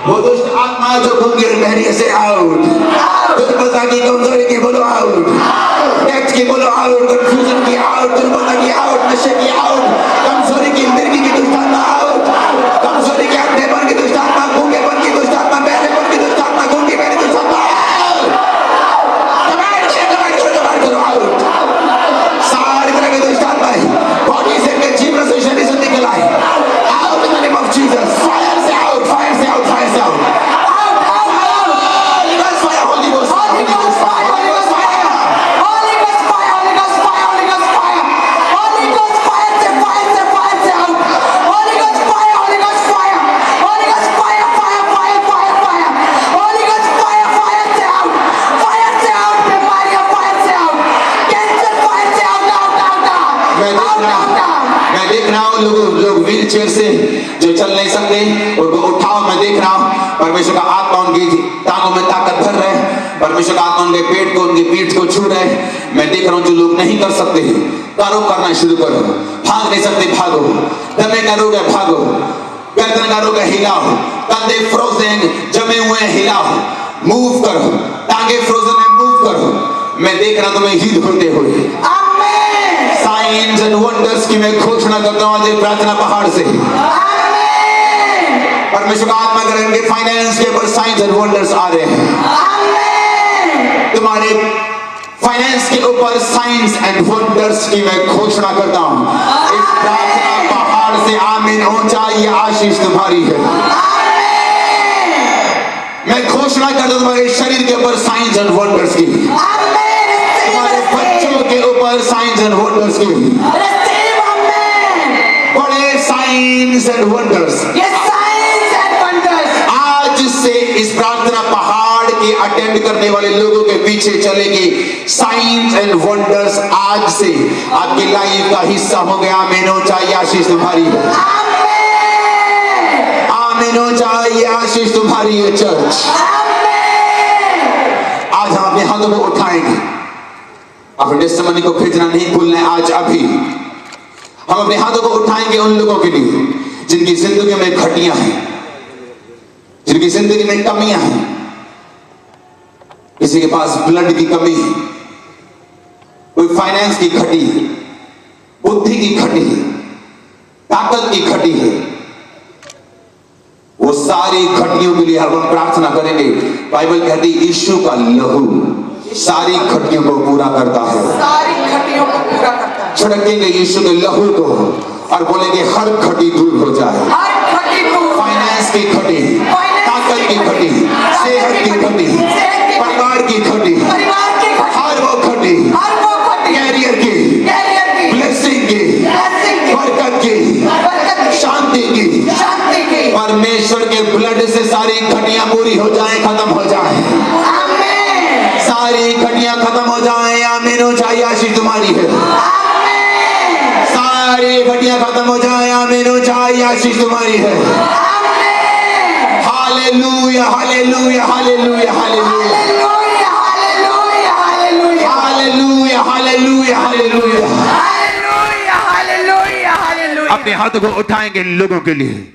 वो दुष्ट आत्मा जो घूंघे बहरिए से आउट, दुर्बलता की कमजोरी की बोलो आउट, टैक्स की बोलो आउट, कंफ्यूजन की आउट, दुर्बलता की आउट, नशे की आउट, कमजोरी की मिर्गी की दुष्ट आत्मा आउट, कमजोरी के अंधेपन की दुष्ट आत्मा, गूंगेपन की दुष्ट आत्मा, बहरेपन की दुष्ट आत्मा, गूंगी बहरी दुष्ट आत्मा आउट, सारी तरह की दुष्ट आत्माएं बॉडी से के जीवन से शरीर से निकल आए out in the name of Jesus, fire से आउट, फायर से आउट, फायर से out, Holi ghost fire, Holi ghost fire, Holi ghost fire, Holi ghost fire, Holi ghost fire, Holi ghost fire, Holi ghost fire, Holi ghost fire से फायर से फायर से out, Holi ghost fire, Holi ghost fire, Holi ghost fire, fire fire fire fire, Holi ghost fire, fire से out, बीमारियां fire से out, cancer fire से out, out out out. मैं देख रहा हूँ लोग व्हील चेयर से जो चल नहीं सकते उनको उठाओ, मैं देख रहा हूँ परमेश्वर का आत्मा उनकी टांगों में ताकत भर रहे हैं, परमेश्वर का आत्मा उनके पेट को, उनकी पीठ को छू रहे हैं। मैं देख रहा हूँ जो लोग नहीं कर सकते करो, करना शुरू करो, भाग नहीं सकते भागो, दमे का रोग है भागो, गर्दन का रोग है हिलाओ, कंधे फ्रोजन जमे हुए हैं हिलाओ, मूव करो, टांगे फ्रोजन है मूव करो। मैं देख रहा हूँ तुम्हें हील होते हुए, साइंस एंड वंडर्स की मैं घोषणा करता हूँ आज प्रार्थना पहाड़ से। परमेश्वर का आत्मा कर इनके फाइनेंस के ऊपर साइंस एंड वंडर्स आ रहे हैं, तुम्हारे फाइनेंस के ऊपर साइंस एंड वंडर्स की मैं घोषणा करता हूँ इस प्रार्थना पहाड़ से। आमीन। ऊंचा ये आशीष तुम्हारी है। मैं घोषणा करता हूँ तुम्हारे शरीर के ऊपर साइंस एंड वंडर्स की, तुम्हारे बच्चों के ऊपर साइंस एंड वंडर्स की, बड़े साइंस एंड वंडर्स आज से इस प्रार्थना पहाड़ के अटेंड करने वाले लोगों के पीछे चलेगी। साइंस एंड वंडर्स आज से आपकी लाइफ का हिस्सा हो गया। आमीन। चाहिए आशीष तुम्हारी है, आमीन। चाहिए आशीष तुम्हारी है चर्च। आज हम अपने हाथों को उठाएंगे, अपने टेस्टिमनी को भेजना नहीं भूलना है। आज अभी हम अपने हाथों को उठाएंगे उन लोगों के लिए जिनकी जिंदगी में घटियां हैं, जिनकी जिंदगी में कमियां हैं। किसी के पास ब्लड की कमी है, कोई फाइनेंस की घटी है, बुद्धि की घटी है, ताकत की घटी है। वो सारी घटियों के लिए हम प्रार्थना करेंगे। बाइबल कहती है यीशु का लहू सारी घटियों को पूरा करता है, सारी घटियों को पूरा करता है। छिड़केंगे यीशु के लहू को और बोलेंगे हर घटी दूर हो जाए, हर घटी दूर, फाइनेंस की घटी, ताकत की घटी, सेहत की घटी, परिवार की घटी, हर वो घटी, कैरियर की, ब्लेसिंग की, बरकत की, शांति की, परमेश्वर के ब्लड से सारी घटियां पूरी हो जाएं, खत्म हो जाएं, सारी घटियां खत्म हो जाएं। आमीन। चाहिए आशीष तुम्हारी है, सारी घटियां खत्म हो जाएं। आमीन। चाहिए आशीष तुम्हारी है। Hallelujah, hallelujah, hallelujah, hallelujah, hallelujah, hallelujah, hallelujah. अपने हाथों को उठाएंगे इन लोगों के लिए,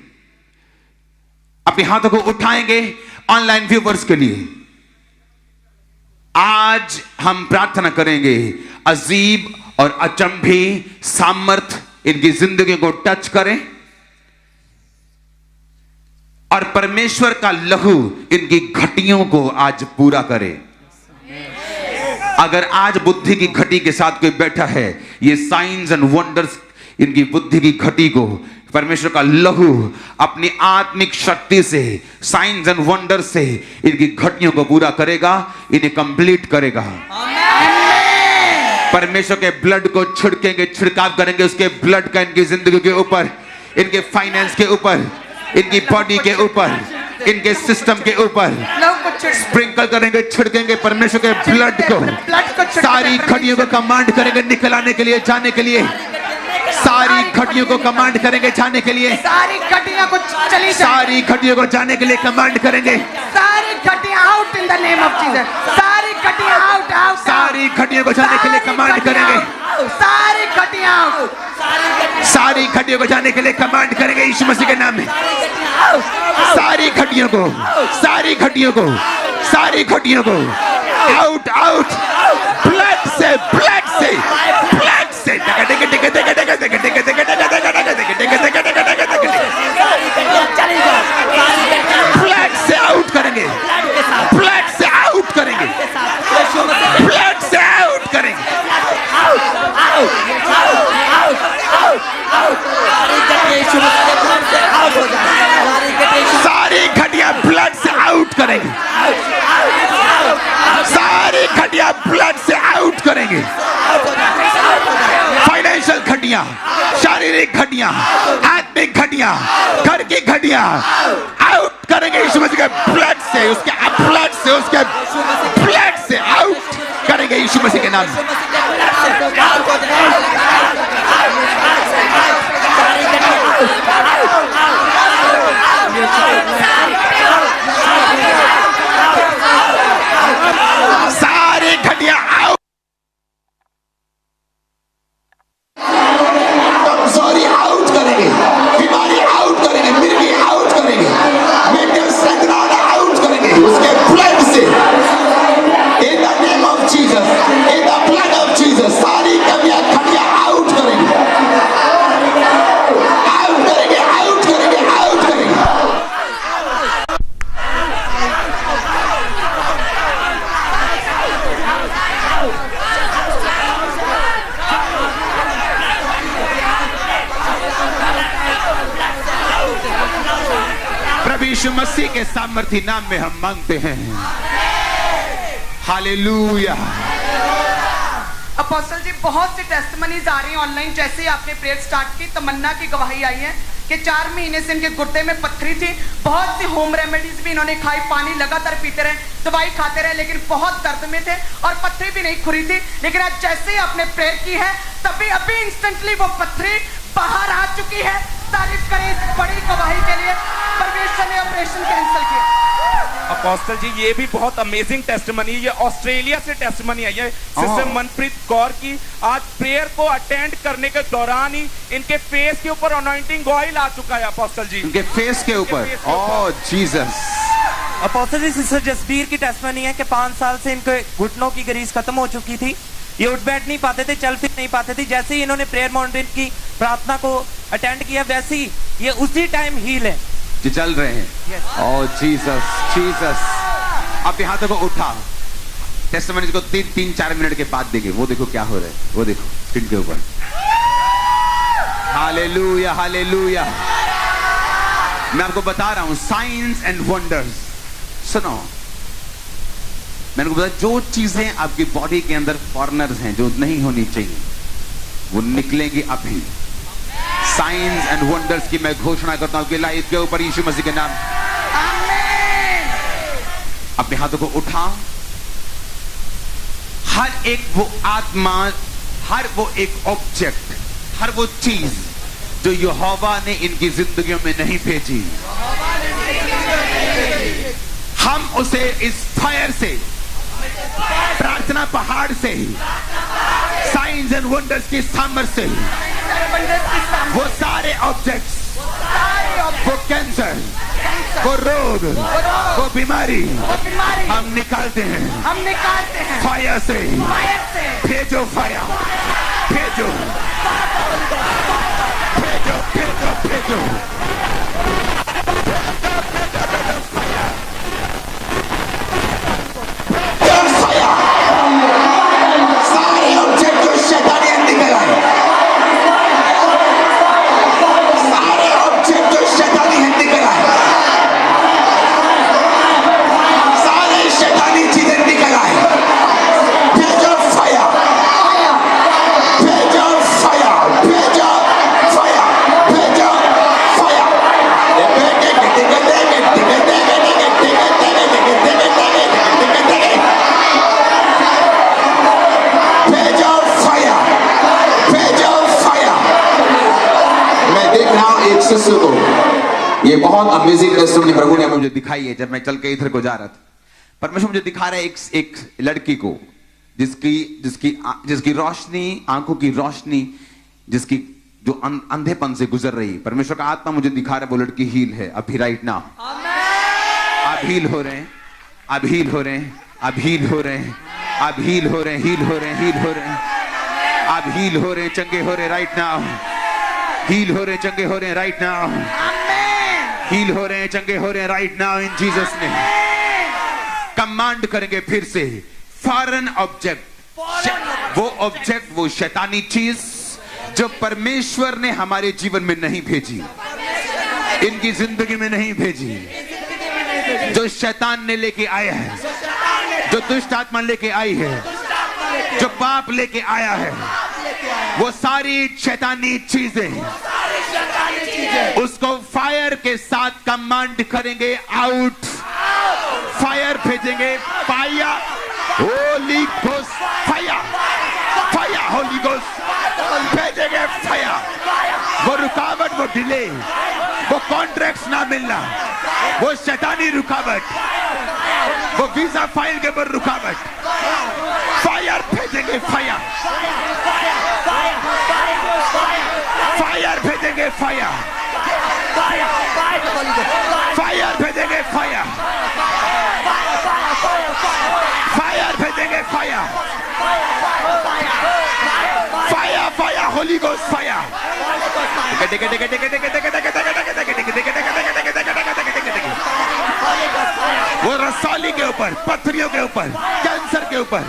अपने हाथों को उठाएंगे ऑनलाइन व्यूवर्स के लिए। आज हम प्रार्थना करेंगे अजीब और अचंभी सामर्थ इनकी जिंदगी को टच करें और परमेश्वर का लहू इनकी घटियों को आज पूरा करे। अगर आज बुद्धि की घटी के साथ कोई बैठा है, ये साइंस एंड वंडर्स इनकी बुद्धि की घटी को परमेश्वर का लहू अपनी आत्मिक शक्ति से, साइंस एंड वंडर से इनकी घटियों को पूरा करेगा, इन्हें कंप्लीट करेगा। परमेश्वर के ब्लड को छिड़केंगे, छिड़काव करेंगे उसके ब्लड का इनकी जिंदगी के ऊपर, इनके फाइनेंस के ऊपर, इनकी बॉडी के ऊपर, इनके सिस्टम के ऊपर स्प्रिंकल करेंगे, छिड़केंगे परमेश्वर के ब्लड को। सारी घटियों को कमांड करेंगे निकल आने के लिए, जाने के लिए। सारी घटियों को कमांड करेंगे जाने के लिए, सारी घटियां को चली, सारी घटियों को जाने के लिए कमांड करेंगे। सारी घटियां out in the name of Jesus, सारी घटियां आउट, आउट, सारी घटियों को जाने के लिए कमांड करेंगे। सारी घटियां आउट, सारी घटियों को जाने के लिए कमांड करेंगे यीशु मसीह के नाम में। सारी घटियों को, सारी घटियों को, सारी घटियों को आउट आउट, ब्लड से, ब्लड से, ब्लड से, ब्लड से आउट करेंगे, ब्लड से आउट करेंगे, ब्लड से आउट करेंगे। सारी घटिया ब्लड से आउट करेंगे, सारी घटिया ब्लड से आउट करेंगे। फाइनेंशियल घटिया, शारीरिक घटिया, आत्मिक घटिया, घर की घटिया आउट करेंगे यीशु मसीह के ब्लड से, उसके ब्लड से, उसके ब्लड से आउट करेंगे यीशु मसीह के नाम से। सारे घटिया आउट, कमजोरी आउट करेंगे, बीमारी आउट करेंगे, मिर्गी आउट करेंगे, मेंटल संग्राम आउट करेंगे उसके ब्लड से। इन the name of Jesus, in the blood of Jesus, सारी कमियां खटिया आउट करेंगे, आउट करेंगे, आउट करेंगे, आउट करेंगे। प्रभु यीशु मसीह के सामर्थी नाम में हम मांगते हैं, हालेलुया। अपोस्टल जी, बहुत सी टेस्टमनीज आ रही हैं ऑनलाइन। जैसे ही आपने प्रेयर स्टार्ट की, तमन्ना की गवाही आई है कि 4 महीने से इनके गुर्दे में पत्थरी थी। बहुत सी होम रेमेडीज भी इन्होंने खाई, पानी लगातार पीते रहे, दवाई खाते रहे, लेकिन बहुत दर्द में थे और पत्थरी भी नहीं खुरी थी। लेकिन आज जैसे ही आपने प्रेयर की है, तभी अभी इंस्टेंटली वो पत्थरी बाहर आ चुकी है। तारीफ करें इस बड़ी गवाही के लिए। परमेश्वर ने ऑपरेशन कैंसिल किया। अपोस्टल जी, ये भी बहुत अमेजिंग टेस्टमनी, ये ऑस्ट्रेलिया से टेस्टमनी आई है सिस्टर मनप्रीत कौर की। आज प्रेयर को अटेंड करने के दौरान ही इनके फेस के ऊपर अनॉइंटिंग ऑयल आ चुका है अपोस्टल जी, इनके फेस के ऊपर। ओह जीसस। अपोस्टल जी, सिस्टर जसबीर की टेस्टमनी है कि 5 साल से इनके घुटनों की ग्रीस खत्म हो चुकी थी। ये उठ बैठ नहीं पाते थे, चल फिर नहीं पाते थे। जैसे ही इन्होंने प्रेयर माउंटेन की प्रार्थना को अटेंड किया, वैसे ही ये उसी टाइम हील है, जी चल रहे हैं। ओह जीसस, जीसस। अपने हाथों को उठा, टेस्टमनी को 3-4 मिनट के बाद देंगे। वो देखो क्या हो रहा है, वो देखो स्क्रीन के ऊपर। Hallelujah, hallelujah. मैं आपको बता रहा हूं साइंस एंड वंडर्स। सुनो, मैंने को बताया जो चीजें आपकी बॉडी के अंदर फॉरेनर्स हैं, जो नहीं होनी चाहिए, वो निकलेंगी अभी। साइंस एंड वंडर्स की मैं घोषणा करता हूं कि लाइफ के ऊपर यीशु मसीह के नाम। अपने हाथों को उठा। हर एक वो आत्मा, हर वो एक ऑब्जेक्ट, हर वो चीज जो यहोवा ने इनकी जिंदगियों में नहीं भेजी, हम उसे इस फायर से, प्रार्थना पहाड़ से, साइंस एंड वंडर्स की सामर्थ्य से, वो सारे ऑब्जेक्ट्स, वो कैंसर, वो रोग, वो बीमारी हम निकालते हैं फायर से। भेजो फायर, भेजो, भेजो, भेजो, भेजो। सारे ऑब्जेक्ट जो शैतानी निकल आए, सारे ऑब्जेक्ट जो शैतानी निकल आए, सारे शैतानी चीजें निकल आए। भेजो फायर, भेजो फायर, भेजो फायर, भेजो फायर। भेजो फायर, भेजो फायर। मैं देख रहा हूं एक शिष्य को, ये बहुत अमेजिंग टेस्टिमनी प्रभु ने मुझे दिखाई है। जब मैं चल के इधर को जा रहा था, परमेश्वर मुझे दिखा रहा है एक लड़की को, जिसकी रोशनी, आंखों की रोशनी, जिसकी जो अंधेपन से गुजर रही, परमेश्वर का आत्मा मुझे दिखा रहा है वो लड़की हील है अभी राइट नाउ। आप हील हो रहे हैं, आप हील हो रहे हैं, आप हील हो रहे हैं, आप हील हो रहे हैं, हील हो रहे हैं, हील हो रहे हैं, आप हील हो रहे हैं, चंगे हो रहे हैं राइट नाउ, हील हो रहे हैं, चंगे हो रहे हैं राइट नाउ, हील हो रहे हैं, चंगे हो रहे हैं राइट नाउ इन जीसस ने। कमांड करेंगे फिर से, फॉरेन ऑब्जेक्ट, वो ऑब्जेक्ट, वो शैतानी चीज जो परमेश्वर ने हमारे जीवन में नहीं भेजी, इनकी जिंदगी में नहीं भेजी, जो शैतान ने लेके आया है, जो दुष्ट आत्मा लेके आई है, जो पाप लेके आया है, वो सारी शैतानी चीजें उसको फायर के साथ कमांड करेंगे आउट, फायर भेजेंगे, fire, Holy ghost fire, fire Holy ghost भेजेंगे फायर। वो रुकावट, वो डिले, वो कॉन्ट्रैक्ट्स ना मिलना, वो शैतानी रुकावट, वो वीजा फाइल के ऊपर रुकावट, फायर भेजेंगे, फायर, फायर भेजेंगे, फायर, फायर भेजेंगे, फायर, फायर भेजेंगे, fire, fire, fire Holy ghost fire. वो रसौली के ऊपर, पथरियों के ऊपर, कैंसर के ऊपर,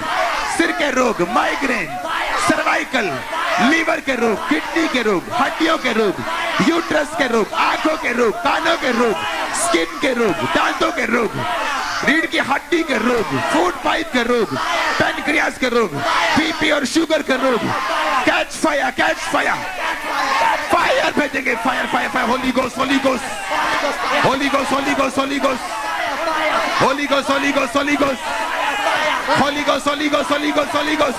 सिर के रोग, माइग्रेन, सर्वाइकल, लीवर के रोग, किडनी के रोग, हड्डियों के रोग, यूट्रस के रोग, आंखों के रोग, कानों के रोग, स्किन के रोग, दांतों के रोग, रीढ़ की हड्डी के रोग, फूड पाइप के रोग, पैनक्रियास के रोग, बीपी और शुगर के रोग, catch fire, catch fire, fire भेजेंगे, fire, fire, fire, Holy Ghost, Holy Ghost, Holy Ghost, Holy Ghost, Holy Ghost, Holy Ghost, Holy Ghost, Holy Ghost, Holy Ghost, Holy Ghost, Holy Ghost, Holy Ghost.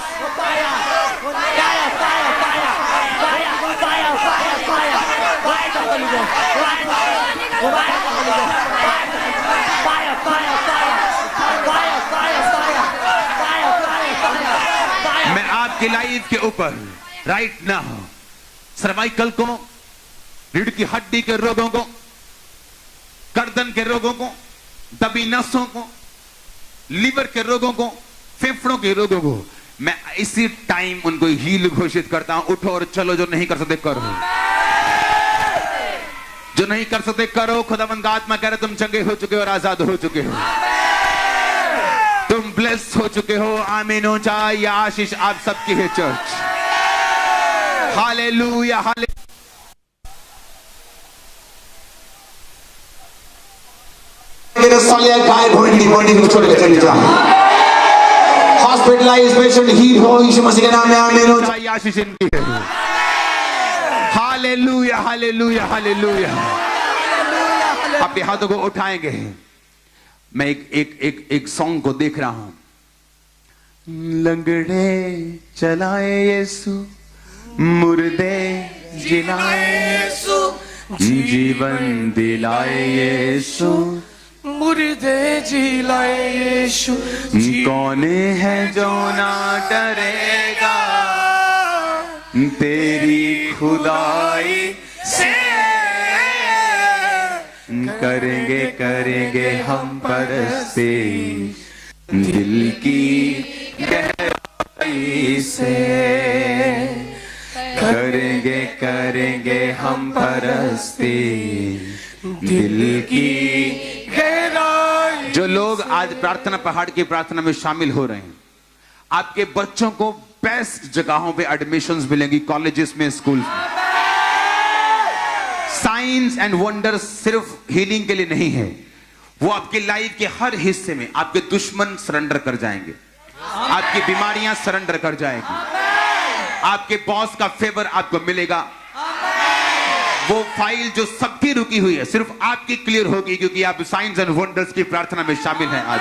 मैं आपकी life के ऊपर right now cervical को, रीढ़ की हड्डी के रोगों को, गर्दन के रोगों को, दबी नसों को, लीवर के रोगों को, फेफड़ों के रोगों को मैं इसी टाइम उनको हील घोषित करता हूं। उठो और चलो, जो नहीं कर सकते करो, जो नहीं कर सकते करो। खुदावंद का आत्मा कह रहा तुम चंगे हो चुके हो और आजाद हो चुके हो, तुम ब्लेस्ड हो चुके हो। आमीन हो जाए। यह आशीष आप सबकी है चर्च। Hallelujah, hallelujah. घायल होने की बॉडी को छोड़ के चली जा। हॉस्पिटलाइज्ड पेशेंट हील हो यीशु मसीह के नाम में। आमीन हो जाए। आशीष इनकी है। Hallelujah, hallelujah, hallelujah. अपने हाथों को उठाएंगे। मैं एक सॉन्ग को देख रहा हूं। लंगड़े चलाए यीशु, मुर्दे जिलाए यीशु, जीवन दिलाए यीशु, मुर्दे जिलाए यीशु। कौन है जो ना डरेगा तेरी खुदाई से। करेंगे करेंगे हम परस्ती दिल की गहराई से। करेंगे करेंगे हम परस्ती दिल की गहराई। जो लोग आज प्रार्थना पहाड़ की प्रार्थना में शामिल हो रहे हैं, आपके बच्चों को बेस्ट जगहों पे एडमिशंस मिलेंगी, कॉलेजेस में, स्कूल में। साइंस एंड वंडर्स सिर्फ हीलिंग के लिए नहीं है, वो आपके लाइफ के हर हिस्से में आपके दुश्मन सरेंडर कर जाएंगे, आपकी बीमारियां सरेंडर कर जाएगी, आपके बॉस का फेवर आपको मिलेगा। वो फाइल जो सबकी रुकी हुई है सिर्फ आपकी क्लियर होगी, क्योंकि आप साइंस एंड वंडर्स की प्रार्थना में शामिल हैं आज।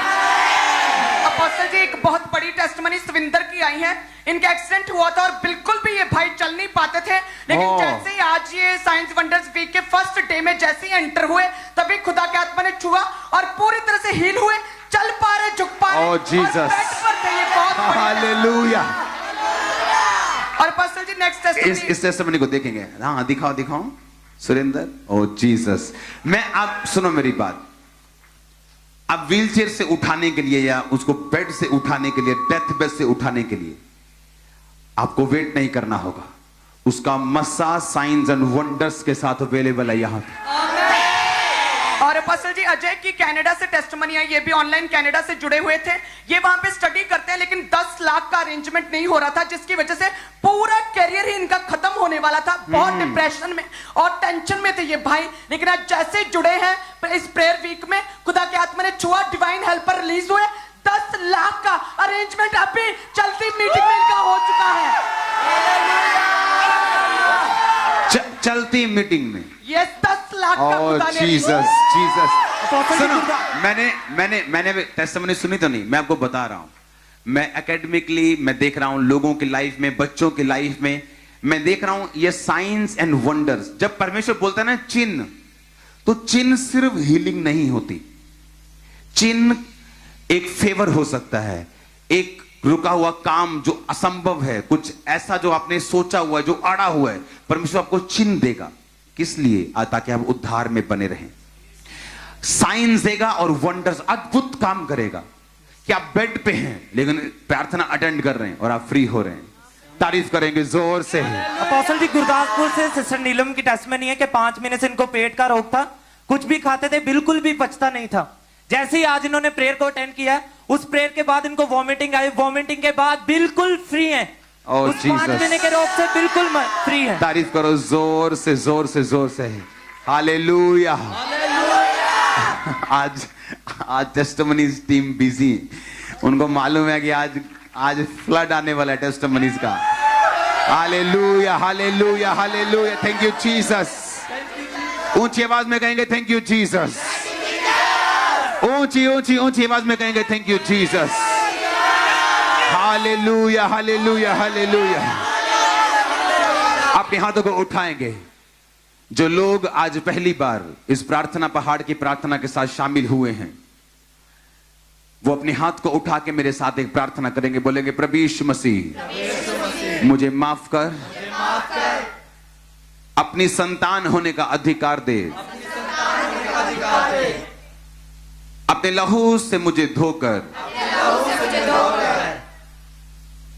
अपोस्टल जी, एक बहुत बड़ी टेस्टमनी सविंदर की आई है। इनका एक्सीडेंट हुआ था और बिल्कुल भी ये भाई चल नहीं पाते थे, लेकिन जैसे ही आज ये साइंस वंडर्स वीक के फर्स्ट डे में जैसे ही एंटर हुए, तभी खुदा के आत्मा ने छुआ और पूरी तरह से हील हुए, चल पा रहे, झुक पा रहे, ओह जीसस, हालेलुया। और अपोस्टल जी नेक्स्ट टेस्टिमनी। इस टेस्टिमनी को देखेंगे। हाँ, दिखाओ दिखाओ सुरेंद्र। ओ जीसस। मैं आप सुनो मेरी बात। अब व्हीलचेयर से उठाने के लिए या उसको बेड से उठाने के लिए, डेथ बेड से उठाने के लिए आपको वेट नहीं करना होगा। उसका मसाज साइंस एंड वंडर्स के साथ अवेलेबल है यहां पे। और अपोस्टल जी अजय की कनाडा से टेस्टिमनी है, ये भी ऑनलाइन कनाडा से जुड़े हुए थे। ये वहां पे स्टडी करते हैं, लेकिन 10 लाख का अरेंजमेंट नहीं हो रहा था, जिसकी वजह से पूरा करियर ही इनका खत्म होने वाला था। बहुत डिप्रेशन में और टेंशन में थे ये भाई, लेकिन आज जैसे जुड़े हैं इस प्रेयर वीक में, खुदा के आत्मा ने छुआ, डिवाइन हेल्पर रिलीज हुए। 10 लाख का अरेंजमेंट अभी चलती मीटिंग में इनका हो चुका है। चलती मीटिंग में ये 10 लाख का खुदा ने। Jesus Jesus. सुनो, मैंने टेस्टिमनी सुनी तो नहीं, मैं आपको बता रहा हूं। मैं एकेडमिकली मैं देख रहा हूं लोगों की लाइफ में, बच्चों की लाइफ में, मैं देख रहा हूं ये साइंस एंड वंडर्स। जब परमेश्वर बोलता है ना चिन्ह, तो चिन्ह सिर्फ हीलिंग नहीं होती। चिन्ह एक फेवर हो सकता है, एक रुका हुआ काम जो असंभव है, कुछ ऐसा जो आपने सोचा हुआ है, जो अड़ा हुआ है, परमेश्वर आपको चिन्ह देगा। किस लिए? ताकि आप उद्धार में बने रहें। साइंस देगा और वंडर्स, अद्भुत काम करेगा कि आप बेड पे हैं लेकिन प्रार्थना अटेंड कर रहे हैं और आप फ्री हो रहे हैं। तारीफ करेंगे जोर से। अपोस्टल जी गुरदासपुर से सिस्टर नीलम की टेस्टिमनी है कि 5 महीने से इनको पेट का रोग था, कुछ भी खाते थे बिल्कुल भी पचता नहीं था। जैसे ही आज इन्होंने प्रेयर को अटेंड किया, उस प्रेयर के बाद इनको वॉमिटिंग आई, वॉमिटिंग के बाद बिल्कुल फ्री है। उस 5 महीने के रोग से बिल्कुल फ्री है। तारीफ करो जोर से जोर से जोर से। हालेलुया। आज टेस्टिमनीज टीम बिजी, उनको मालूम है कि आज फ्लड आने वाला है टेस्टिमनीज का। Hallelujah hallelujah hallelujah. Thank you Jesus. ऊंची आवाज में कहेंगे थैंक यू जीसस। ऊंची ऊंची ऊंची आवाज में कहेंगे thank you Jesus. Hallelujah hallelujah hallelujah. अपने हाथों को उठाएंगे। जो लोग आज पहली बार इस प्रार्थना पहाड़ की प्रार्थना के साथ शामिल हुए हैं, वो अपने हाथ को उठा के मेरे साथ एक प्रार्थना करेंगे। बोलेंगे प्रभु यीशु मसीह मुझे माफ कर, अपनी संतान होने का अधिकार दे, अपने लहू से मुझे धोकर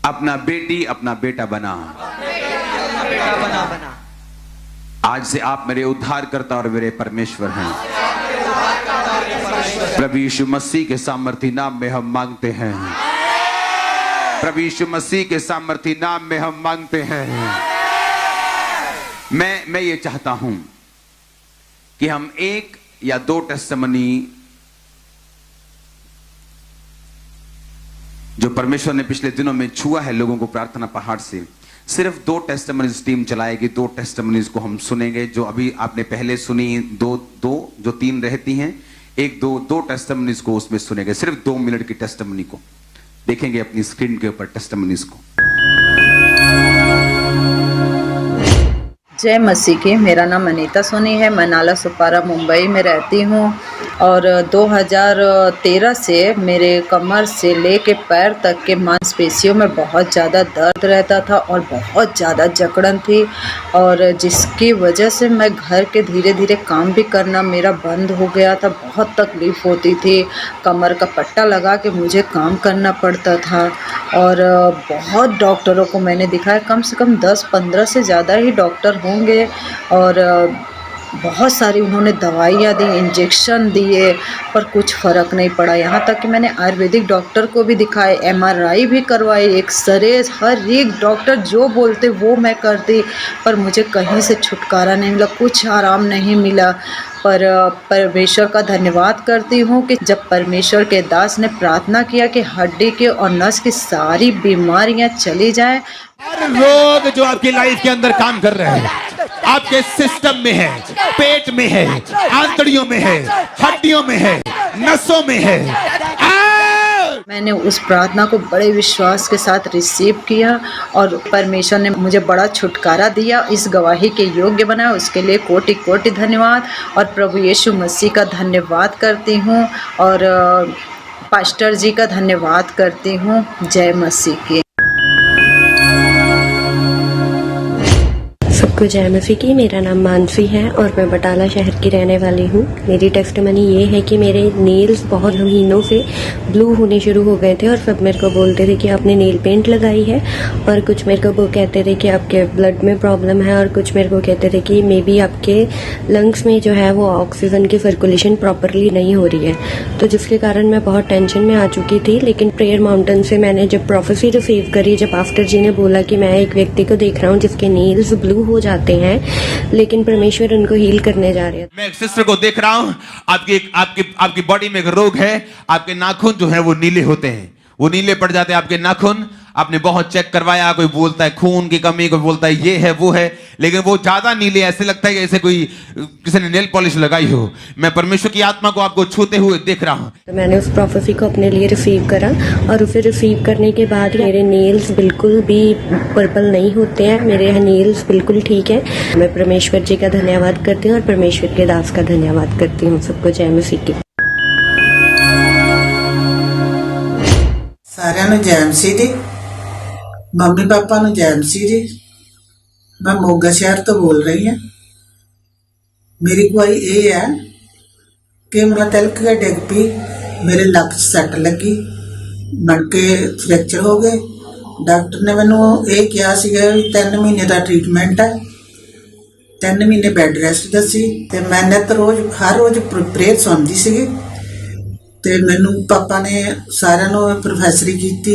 अपना बेटी अपना बेटा बना। आज से आप मेरे उद्धारकर्ता और मेरे परमेश्वर हैं। प्रभु यीशु मसीह के सामर्थी नाम में हम मांगते हैं। प्रभु यीशु मसीह के सामर्थी नाम में हम मांगते हैं। मैं ये चाहता हूं कि हम 1 या 2 टेस्टिमनी जो परमेश्वर ने पिछले दिनों में छुआ है लोगों को प्रार्थना पहाड़ से, सिर्फ 2 टेस्टिमनीज टीम चलाएगी। 2 टेस्टिमनीज को हम सुनेंगे, जो अभी आपने पहले सुनी, 2 जो 3 रहती हैं, 1-2 टेस्टिमनीज को उसमें सुनेंगे। सिर्फ 2 मिनट की टेस्टिमनी को देखेंगे अपनी स्क्रीन के ऊपर टेस्टिमनीज को। जय मसीह की। मेरा नाम अनीता सोनी है। मैं नाला सुपारा मुंबई में रहती हूँ और 2013 से मेरे कमर से लेके पैर तक के मांसपेशियों में बहुत ज़्यादा दर्द रहता था और बहुत ज़्यादा जकड़न थी, और जिसकी वजह से मैं घर के धीरे धीरे काम भी करना मेरा बंद हो गया था। बहुत तकलीफ़ होती थी, कमर का पट्टा लगा के मुझे काम करना पड़ता था और बहुत डॉक्टरों को मैंने दिखाया, कम से कम 10-15 से ज़्यादा ही डॉक्टर होंगे, और बहुत सारी उन्होंने दवाइयाँ दी, इंजेक्शन दिए, पर कुछ फ़र्क नहीं पड़ा। यहाँ तक कि मैंने आयुर्वेदिक डॉक्टर को भी दिखाए, MRI भी करवाई, एक्सरे, हर एक डॉक्टर जो बोलते वो मैं करती, पर मुझे कहीं से छुटकारा नहीं मिला, कुछ आराम नहीं मिला। पर परमेश्वर का धन्यवाद करती हूँ कि जब परमेश्वर के दास ने प्रार्थना किया कि हड्डी के और नस की सारी बीमारियाँ चली जाएं। हर रोग जो आपकी लाइफ के अंदर काम कर रहे हैं, आपके सिस्टम में है, पेट में है, आंतड़ियों में है, हड्डियों में है, नसों में है, मैंने उस प्रार्थना को बड़े विश्वास के साथ रिसीव किया और परमेश्वर ने मुझे बड़ा छुटकारा दिया, इस गवाही के योग्य बनाया। उसके लिए कोटि कोटि धन्यवाद, और प्रभु यीशु मसीह का धन्यवाद करती हूँ और पास्टर जी का धन्यवाद करती हूँ। जय मसीह की। सबको जय मसीह की। मेरा नाम मानसी है और मैं बटाला शहर की रहने वाली हूँ। मेरी टेस्टमनी ये है कि मेरे नेल्स बहुत महीनों से ब्लू होने शुरू हो गए थे और सब मेरे को बोलते थे कि आपने नेल पेंट लगाई है, और कुछ मेरे को वो कहते थे कि आपके ब्लड में प्रॉब्लम है, और कुछ मेरे को कहते थे कि मे बी आपके लंग्स में जो है वो ऑक्सीजन की सर्कुलेशन प्रॉपरली नहीं हो रही है। तो जिसके कारण मैं बहुत टेंशन में आ चुकी थी। लेकिन प्रेयर माउंटेन से मैंने जब प्रोफेसी रिसीव करी, जब पास्टर जी ने बोला कि मैं एक व्यक्ति को देख रहा हूँ जिसके नेल्स ब्लू हो जाते हैं लेकिन परमेश्वर उनको हील करने जा रहे हैं। मैं एक सिस्टर को देख रहा हूं, आपकी बॉडी में एक रोग है, आपके नाखून जो है वो नीले होते हैं, वो नीले पड़ जाते हैं आपके नाखून। आपने बहुत चेक करवाया, कोई बोलता है खून की कमी, कोई बोलता है ये है वो है, लेकिन वो ज्यादा नीले, ऐसे लगता है जैसे कोई किसी ने नेल पॉलिश लगाई हो। मैं परमेश्वर की आत्मा को आपको छूते हुए देख रहा हूं। तो मैंने उस प्रोफेसी को अपने लिए रिसीव करा और उसे रिसीव करने के बाद मेरे नेल्स बिल्कुल भी पर्पल नहीं होते हैं, मेरे नेल्स बिल्कुल ठीक है। मैं परमेश्वर जी का धन्यवाद करती हूँ और परमेश्वर के दास का धन्यवाद करती हूँ। सबको जय मसीह की। ਸਾਰਿਆਂ ਨੂੰ ਜੈ ਮਸੀਹ ਜੀ। ਮੰਮੀ ਪਾਪਾ ਨੂੰ ਜੈ ਮਸੀਹ ਜੀ। ਮੈਂ ਮੋਗਾ ਸ਼ਹਿਰ ਤੋਂ ਬੋਲ ਰਹੀ ਹਾਂ। ਮੇਰੀ ਗਵਾਹੀ ਇਹ ਹੈ ਕਿ ਮੇਰਾ ਤਿਲਕ ਕੇ ਡਿੱਗ ਪਈ, ਮੇਰੇ ਲੱਕ 'ਚ ਸੱਟ ਲੱਗੀ, ਮਣਕੇ ਫ੍ਰੈਕਚਰ ਹੋ ਗਏ। ਡਾਕਟਰ ਨੇ ਮੈਨੂੰ ਇਹ ਕਿਹਾ ਸੀਗਾ ਵੀ 3 ਮਹੀਨੇ ਦਾ ਟ੍ਰੀਟਮੈਂਟ ਹੈ, 3 ਮਹੀਨੇ ਬੈੱਡ ਰੈਸਟ ਦੱਸੀ, ਤੇ ਮੈਂ ਨਿੱਤ ਰੋਜ਼ ਹਰ ਰੋਜ਼ ਪ੍ਰੇਅਰ ਸੁਣਦੀ ਸੀਗੀ। ਤੇ ਮੈਨੂੰ ਪਾਪਾ ਨੇ ਸਾਰਿਆਂ ਨੂੰ प्रोफेसरी की थी।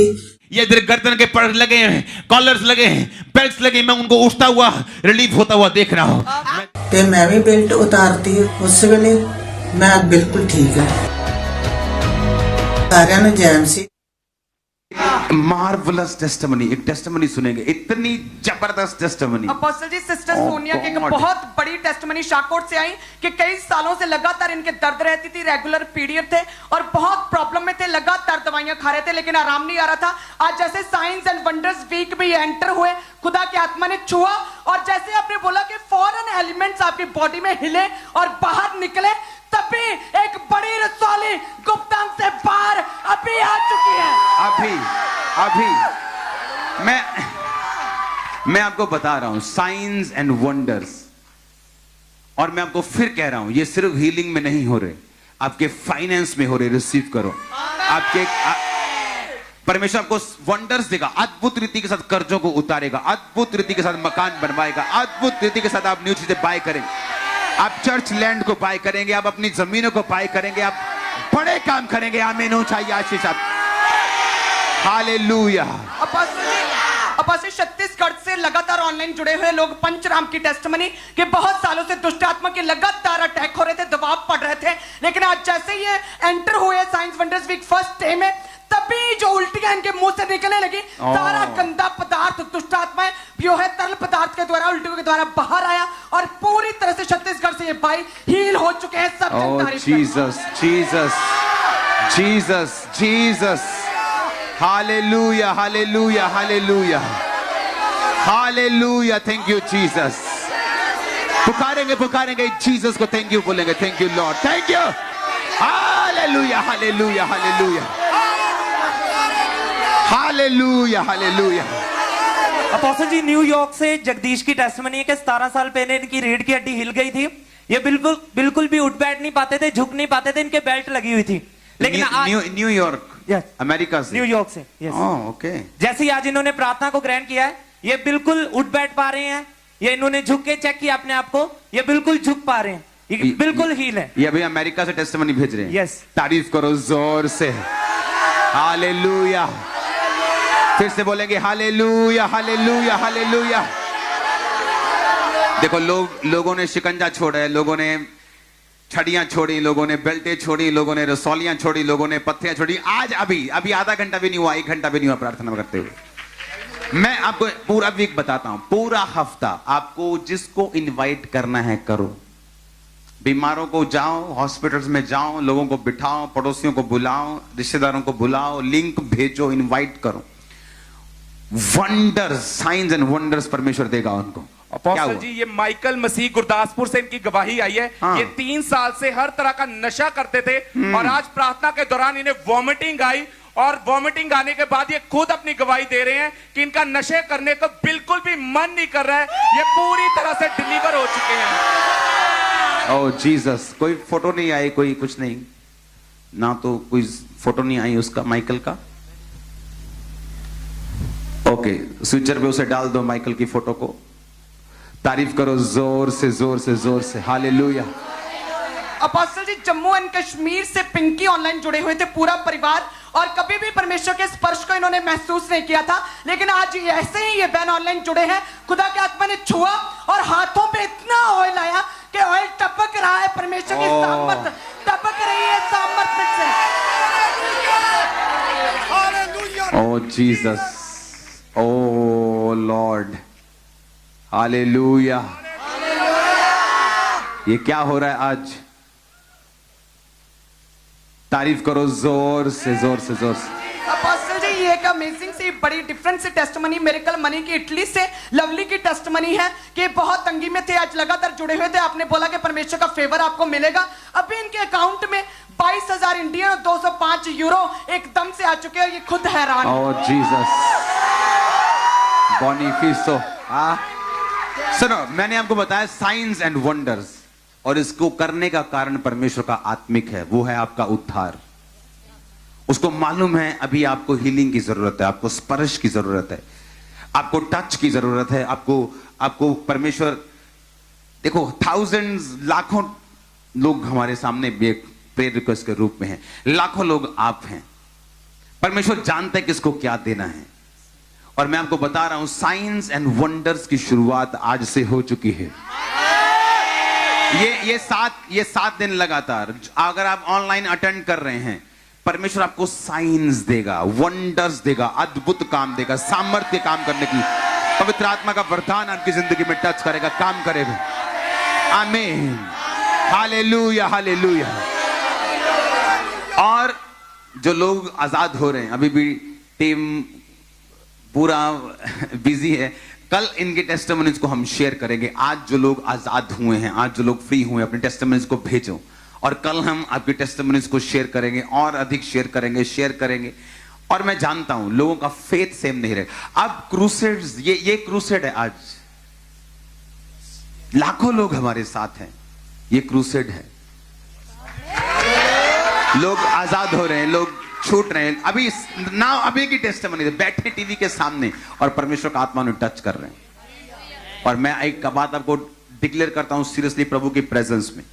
ये इधर गर्दन के पर लगे हैं, कॉलर्स लगे हैं, बेल्ट्स लगे, मैं उनको उठता हुआ रिलीफ होता हुआ देख रहा हूँ। ਤੇ ਮੈਂ भी बेल्ट उतारती उस वेले मैं बिल्कुल ठीक है। सारिਆਂ ਨੂੰ जय मसीह। मार्वलस टेस्टिमनी, एक टेस्टिमनी सुनेंगे, इतनी जबरदस्त टेस्टिमनी। अपोस्टल जी, सिस्टर सोनिया की एक बहुत बड़ी टेस्टिमनी शाकोट से आई कि कई सालों से लगातार इनके दर्द रहती थी, रेगुलर पीरियड थे और बहुत प्रॉब्लम में थे, लगातार दवाइयां खा रहे थे लेकिन आराम नहीं आ रहा था। आज जैसे साइंस एंड वंडर्स वीक में ये एंटर हुए, खुदा की आत्मा ने छुआ और जैसे आपने बोला कि फॉरेन एलिमेंट्स आपकी बॉडी में हिले और बाहर निकले, तभी एक बड़ी रसौली गुप्तांग से बाहर अभी आ चुकी है। अभी मैं आपको बता रहा हूं साइंस एंड वंडर्स, और मैं आपको फिर कह रहा हूं ये सिर्फ हीलिंग में नहीं हो रहे, आपके फाइनेंस में हो रहे। रिसीव करो। आपके परमेश्वर आपको वंडर्स देगा, अद्भुत रीति के साथ कर्जों को उतारेगा, अद्भुत रीति के साथ मकान बनवाएगा, अद्भुत रीति के साथ आप न्यू चीजें बाय करेंगे, आप चर्च लैंड को बाय करेंगे, आप अपनी जमीनों को बाय करेंगे, आप बड़े काम करेंगे। आमीन हो चाहिए आशीष आप। हालेलुया। अपोस्टल छत्तीसगढ़ से लगातार ऑनलाइन जुड़े हुए लोग पंचराम की टेस्टिमनी कि बहुत सालों से दुष्ट आत्मा के लगातार अटैक हो रहे थे, दबाव पड़ रहे थे, लेकिन आज जैसे ये एंटर हुए science wonders week first day में, तभी जो उल्टियां इनके मुंह से निकलने लगी, सारा गंदा पदार्थ दुष्ट आत्माएं जो है तरल पदार्थ के द्वारा, उल्टियों के द्वारा बाहर आया और पूरी तरह से छत्तीसगढ़ से ये भाई हील हो चुके हैं। सब Jesus Jesus Jesus Jesus. Hallelujah hallelujah hallelujah hallelujah. Thank you Jesus. पुकारेंगे जीसस को, थैंक यू बोलेंगे, thank you Lord, thank you. Hallelujah hallelujah hallelujah hallelujah hallelujah. Apostle ji, New York से जगदीश की टेस्टिमनी है कि 17 साल पहले इनकी रीढ़ की हड्डी हिल गई थी, ये बिल्कुल भी उठ बैठ नहीं पाते थे, झुक नहीं पाते थे, इनके बेल्ट लगी हुई थी। लेकिन न्यूयॉर्क, अमेरिका से, न्यूयॉर्क से, ओके। जैसे ही आज इन्होंने प्रार्थना को ग्रहण किया है, ये बिल्कुल उठ बैठ पा रहे हैं, ये इन्होंने झुक के चेक किया अपने आप को, ये बिल्कुल झुक पा रहे हैं, ये बिल्कुल हील है। ये अभी अमेरिका से टेस्टिमनी भेज रहे हैं। यस, तारीफ करो जोर से। हालेलुया। फिर से बोलेंगे हालेलुया हालेलुया हालेलुया। देखो लोगों ने शिकंजा छोड़ा है, लोगों ने छड़ियां छोड़ी, लोगों ने बेल्टें छोड़ी, लोगों ने रसौलियां छोड़ी, लोगों ने पत्तियां छोड़ी। आज अभी आधा घंटा भी नहीं हुआ, 1 घंटा भी नहीं हुआ प्रार्थना करते हुए। मैं आपको पूरा वीक बताता हूं, पूरा हफ्ता आपको जिसको इनवाइट करना है करो। बीमारों को जाओ, हॉस्पिटल्स में जाओ, लोगों को बिठाओ, पड़ोसियों को बुलाओ, रिश्तेदारों को बुलाओ, लिंक भेजो, इनवाइट करो। वंडर्स, साइंस एंड वंडर्स परमेश्वर देगा उनको। अपोस्टल जी, ये माइकल मसीह गुरदासपुर से इनकी गवाही आई है। ये 3 साल से हर तरह का नशा करते थे और आज प्रार्थना के दौरान इन्हें वॉमिटिंग आई और वॉमिटिंग आने के बाद ये खुद अपनी गवाही दे रहे हैं कि इनका नशे करने को बिल्कुल भी मन नहीं कर रहा है, ये पूरी तरह से डिलीवर हो चुके हैं। ओह जीसस, कोई फोटो नहीं आई, कोई कुछ नहीं ना, तो कोई फोटो नहीं आई उसका, माइकल का। ओके, स्विचर पे उसे डाल दो माइकल की फोटो को। तारीफ करो जोर से जोर से जोर से, hallelujah. Apostle ji, Jammu and Kashmir से पिंकी ऑनलाइन जुड़े हुए थे पूरा परिवार, और कभी भी परमेश्वर के स्पर्श को इन्होंने महसूस नहीं किया था, लेकिन आज ऐसे ही ये बहन ऑनलाइन जुड़े हैं, खुदा के आत्मा ने छुआ और हाथों पे इतना ऑयल आया कि ऑयल टपक रहा है, परमेश्वर की सामर्थ टपक रही है, सामर्थ से। ओह जीसस, ओह लॉर्ड, हालेलुया। ये क्या हो रहा है आज? तारीफ करो जोर से जोर से जोर से। अपोस्टल जी, ये एक अमेजिंग सी बड़ी डिफरेंट सी टेस्टमनी मिरेकल मनी की इटली से लवली की टेस्टमनी है कि बहुत तंगी में थे, आज लगातार जुड़े हुए थे। आपने बोला कि परमेश्वर का फेवर आपको मिलेगा। अभी इनके अकाउंट में 22,000 इंडियन और 205 यूरो एकदम से आ चुके हैं, ये खुद हैरान। ओह जीसस, बोनिफिसो। सुनो, मैंने आपको बताया साइंस एंड वंडर्स, और इसको करने का कारण परमेश्वर का आत्मिक है, वो है आपका उद्धार। उसको मालूम है अभी आपको हीलिंग की जरूरत है, आपको स्पर्श की जरूरत है, आपको टच की जरूरत है, आपको परमेश्वर। देखो, थाउजेंड्स, लाखों लोग हमारे सामने प्रेयर रिक्वेस्ट के रूप में हैं, लाखों लोग आप हैं। परमेश्वर जानते हैं किसको क्या देना है, और मैं आपको बता रहा हूं साइंस एंड वंडर्स की शुरुआत आज से हो चुकी है। ये 7 दिन लगातार, अगर आप ऑनलाइन अटेंड कर रहे हैं, परमेश्वर आपको साइंस देगा, वंडर्स देगा, अद्भुत काम देगा, सामर्थ्य काम करने की। पवित्र आत्मा का वरदान आपकी जिंदगी में टच करेगा, काम करेगा। आमीन, हालेलुया, हालेलुया। और जो लोग आजाद हो रहे हैं, अभी भी टीम पूरा बिजी है, कल इनके टेस्टिमोनीज को हम शेयर करेंगे। आज जो लोग आजाद हुए हैं, आज जो लोग फ्री हुए हैं, अपने टेस्टिमोनीज को भेजो, और कल हम आपके टेस्टिमोनीज को शेयर करेंगे, और अधिक शेयर करेंगे। और मैं जानता हूं लोगों का फेथ सेम नहीं रहेगा। अब क्रूसेड्स, ये क्रूसेड है, आज लाखों लोग हमारे साथ हैं, ये क्रूसेड है। लोग आजाद हो रहे हैं, लोग छूट रहे हैं। अभी की टेस्टिमनी बैठे टीवी के सामने और परमेश्वर का आत्मा ने टच कर रहे हैं। और मैं एक बात आपको डिक्लेयर करता हूं सीरियसली प्रभु की प्रेजेंस में,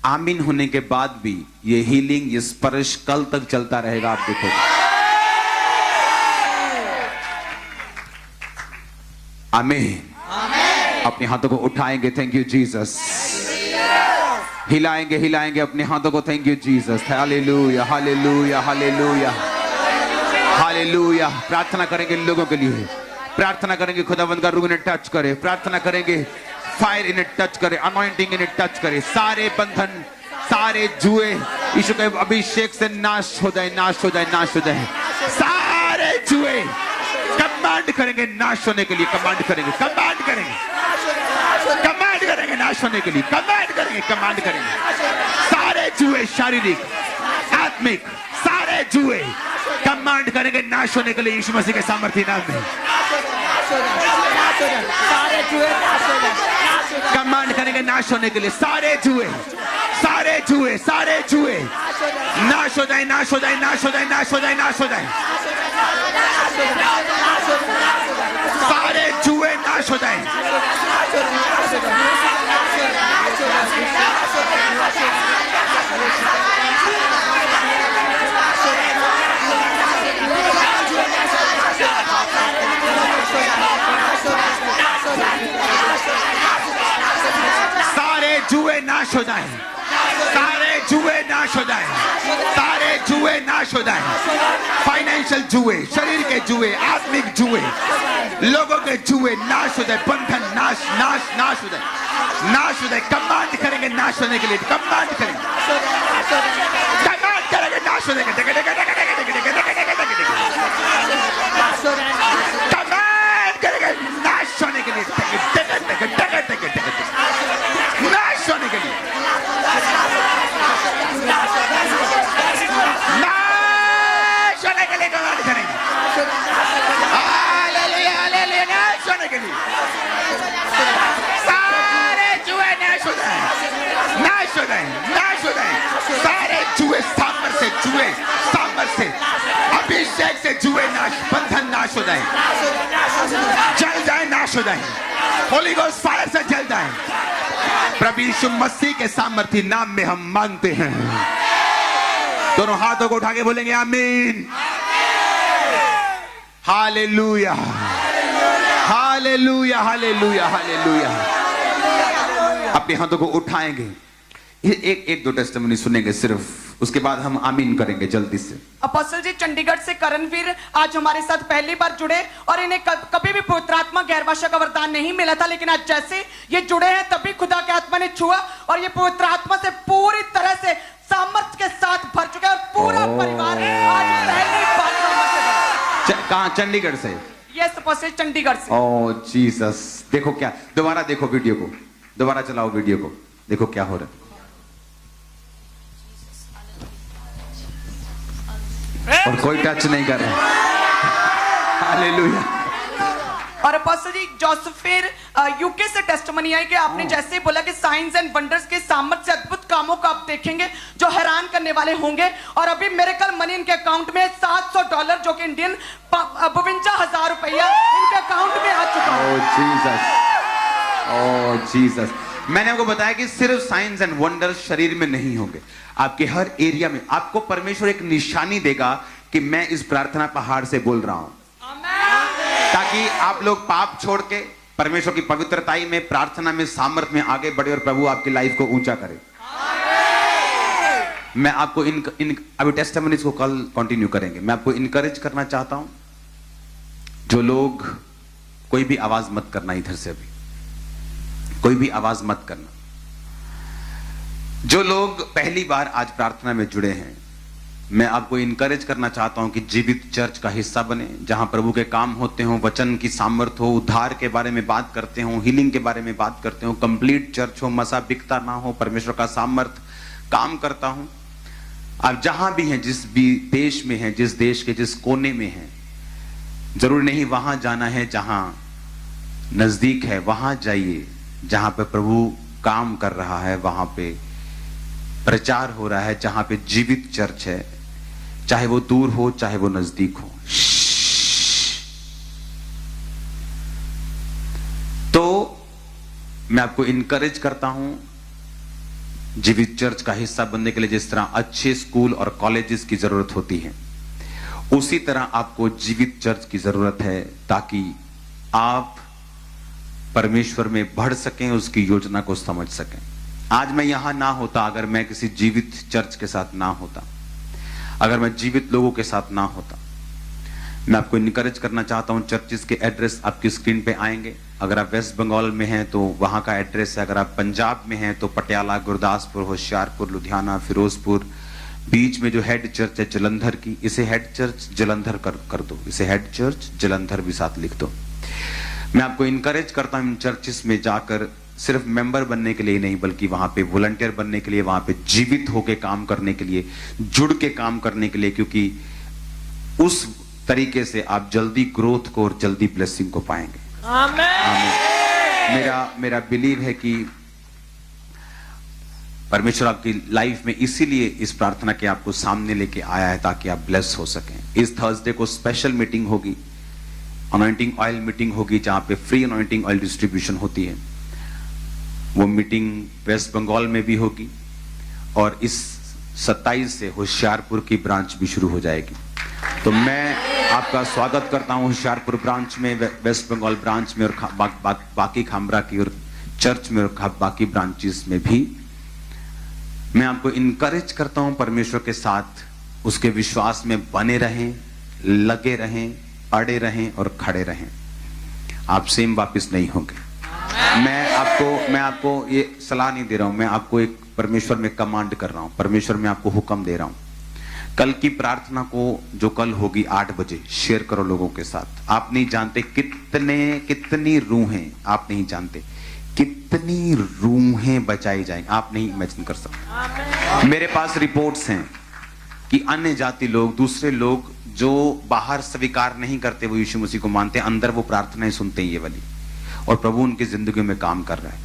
आमीन होने के बाद भी ये हीलिंग, ये स्पर्श कल तक चलता रहेगा, आप देखोगे। आमीन। अपने हाथों को उठाएंगे, थैंक यू जीसस। हिलाएंगे अपने हाथों को, thank you Jesus. Hallelujah, hallelujah, hallelujah, hallelujah. प्रार्थना करेंगे इन लोगों के लिए, प्रार्थना करेंगे खुदावंद का रूह इन्हें टच करे, प्रार्थना करेंगे फायर इन्हें टच करे, अनॉइंटिंग इन्हें टच करे। सारे बंधन, सारे जुए यीशु के अभिषेक से नाश हो जाए, नाश हो जाए, नाश हो जाए। सारे जुए कमांड करेंगे नाश होने के लिए, कमांड करेंगे, कमांड करेंगे, कमांड करेंगे नाश होने के लिए, कमांड करेंगे, कमांड करेंगे। सारे जुए, शारीरिक, आत्मिक, सारे जुए कमांड करेंगे नाश होने के लिए, यीशु मसीह के सामर्थ्य नाम में। कमांड करेंगे नाश होने के लिए, सारे जुए, सारे जुए, सारे जुए नाश हो जाए, नाश हो जाए, नाश हो जाए, नाश हो जाए, नाश हो जाए। सारे जुए नाश हो जाए। सारे जुए नाश हो जाए, सारे जुए नाश हो जाए, सारे जुए नाश हो जाए। फाइनेंशियल जुए, शरीर के जुए, आत्मिक जुए, लोगों के जुए नाश हो जाए, बंधन नाश, नाश, नाश हो जाए, नाश हो जाए। कमांड करेंगे नाश होने के लिए, कमांड करेंगे, कमांड करेंगे नाश होने के लिए, कमांड करेंगे नाश होने के लिए, नाश होने के लिए। नाश हो जाए, नाश हो जाए। सारे जुए सांबर से, जुए सांबर से, अभिषेक से जुए नाश, बंधन नाश हो जाए, जल जाए, नाश हो जाए। होली गोस्ट फायर से जल जाए। प्रभु यीशु मसीह के सामर्थी नाम में हम मांगते हैं। दोनों हाथों को उठा के बोलेंगे आमीन। Hallelujah, hallelujah, hallelujah, hallelujah. अपने हाथों को उठाएंगे। एक दो टेस्टिमनी सुनेंगे सिर्फ, उसके बाद हम आमीन करेंगे जल्दी से। अपोस्टल जी चंडीगढ़ से करणवीर आज हमारे साथ पहली बार जुड़े और इन्हें कभी भी पवित्र आत्मा गैर भाषा का वरदान नहीं मिला था, लेकिन आज जैसे ये जुड़े हैं तभी खुदा के आत्मा ने छुआ और ये पवित्र आत्मा से पूरी तरह से सामर्थ्य के साथ भर चुका है और पूरा परिवार आज पहली बार कहां? चंडीगढ़ से? यस अपोस्टल चंडीगढ़ से। ओह जीसस, देखो क्या, दोबारा देखो वीडियो को, दोबारा चलाओ वीडियो को, देखो क्या हो रहा है। और कोई टच नहीं कर रहा। हालेलुया। और अपोस्टल जी जोसेफिर यूके से टेस्टिमनी आई कि आपने जैसे ही बोला कि साइंस एंड वंडर्स के सामर्थ्य से अद्भुत कामों को आप देखेंगे जो हैरान करने वाले होंगे। और अभी मिरेकल मनी इनके अकाउंट में $700 जो कि इंडियन 52,000 रुपया इनके अकाउंट में आ चुका है। ओह जीसस, ओह जीसस। मैंने आपको बताया कि सिर्फ साइंस एंड वंडर्स शरीर में नहीं होंगे, आपके हर एरिया में आपको परमेश्वर एक निशानी देगा कि मैं इस प्रार्थना पहाड़ से बोल रहा हूं, ताकि आप लोग पाप छोड़ के परमेश्वर की पवित्रताई में, प्रार्थना में, सामर्थ्य में आगे बढ़े और प्रभु आपकी लाइफ को ऊंचा करे। मैं आपको इन अभी टेस्टिमनीज को कल कंटिन्यू करेंगे। मैं आपको इनकरेज करना चाहता हूं, जो लोग, कोई भी आवाज मत करना इधर से, अभी कोई भी आवाज मत करना। जो लोग पहली बार आज प्रार्थना में जुड़े हैं, मैं आपको इनकरेज करना चाहता हूं कि जीवित चर्च का हिस्सा बने, जहां प्रभु के काम होते हो, वचन की सामर्थ हो, उद्धार के बारे में बात करते हो, हीलिंग के बारे में बात करते हो, कंप्लीट चर्च हो, मसा बिकता ना हो, परमेश्वर का सामर्थ काम करता हूं। आप जहां भी हैं, जिस भी देश में हैं, जिस देश के जिस कोने में हैं, जरूरी नहीं वहां जाना है, जहां नजदीक है वहां जाइए, जहां पे प्रभु काम कर रहा है, वहां पे प्रचार हो रहा है, जहां पे जीवित चर्च है, चाहे वो दूर हो चाहे वो नजदीक हो। तो मैं आपको इनकरेज करता हूं जीवित चर्च का हिस्सा बनने के लिए। जिस तरह अच्छे स्कूल और कॉलेजेस की जरूरत होती है, उसी तरह आपको जीवित चर्च की जरूरत है, ताकि आप परमेश्वर में बढ़ सकें, उसकी योजना को समझ सकें। आज मैं यहां ना होता अगर मैं किसी जीवित चर्च के साथ ना होता, अगर मैं जीवित लोगों के साथ ना होता। मैं आपको इनकरेज करना चाहता हूं, चर्चेस के एड्रेस आपकी स्क्रीन पे आएंगे। अगर आप वेस्ट बंगाल में हैं तो वहां का एड्रेस है, अगर आप पंजाब में हैं तो पटियाला, गुरदासपुर, होशियारपुर, लुधियाना, फिरोजपुर। बीच में जो हेड चर्च है जलंधर की, इसे हेड चर्च जलंधर कर दो, इसे हेड चर्च जलंधर भी साथ लिख दो। मैं आपको इनकरेज करता हूं इन चर्चेस में जाकर सिर्फ मेंबर बनने के लिए नहीं, बल्कि वहां पे वॉलंटियर बनने के लिए, वहां पे जीवित होके काम करने के लिए, जुड़ के काम करने के लिए, क्योंकि उस तरीके से आप जल्दी ग्रोथ को और जल्दी ब्लेसिंग को पाएंगे। आमीन। मेरा बिलीव है कि परमेश्वर आपकी लाइफ में इसीलिए इस प्रार्थना के आपको सामने लेके आया है, ताकि आप ब्लेस हो सकें। इस थर्सडे को स्पेशल मीटिंग होगी, अनॉइंटिंग ऑयल मीटिंग होगी, जहां पे फ्री अनॉइंटिंग ऑयल डिस्ट्रीब्यूशन होती है। वो मीटिंग वेस्ट बंगाल में भी होगी और इस 27 से होशियारपुर की ब्रांच भी शुरू हो जाएगी। तो मैं आपका स्वागत करता हूं होशियारपुर ब्रांच में, वेस्ट बंगाल ब्रांच में, और बाकी खामरा की और चर्च में और बाकी ब्रांचेस में भी। मैं आपको इनकरेज करता हूं परमेश्वर के साथ उसके विश्वास में बने रहें, लगे रहें, अड़े रहें और खड़े रहें। आप सेम वापस नहीं होंगे। मैं आपको ये सलाह नहीं दे रहा हूं, मैं आपको एक परमेश्वर में कमांड कर रहा हूं, परमेश्वर में आपको हुक्म दे रहा हूं। कल की प्रार्थना को जो कल होगी 8 बजे शेयर करो लोगों के साथ। आप नहीं जानते कितनी रूहें, आप नहीं जानते कितनी रूहें बचाई जाएंगी, आप नहीं इमेजिन कर सकते। मेरे पास रिपोर्ट्स हैं कि अन्य जाति लोग, दूसरे लोग जो बाहर स्वीकार नहीं करते, वो यीशु मसीह को मानते, अंदर वो प्रार्थनाएं सुनते हैं ये वाली, और प्रभु उनकी जिंदगी में काम कर रहा है।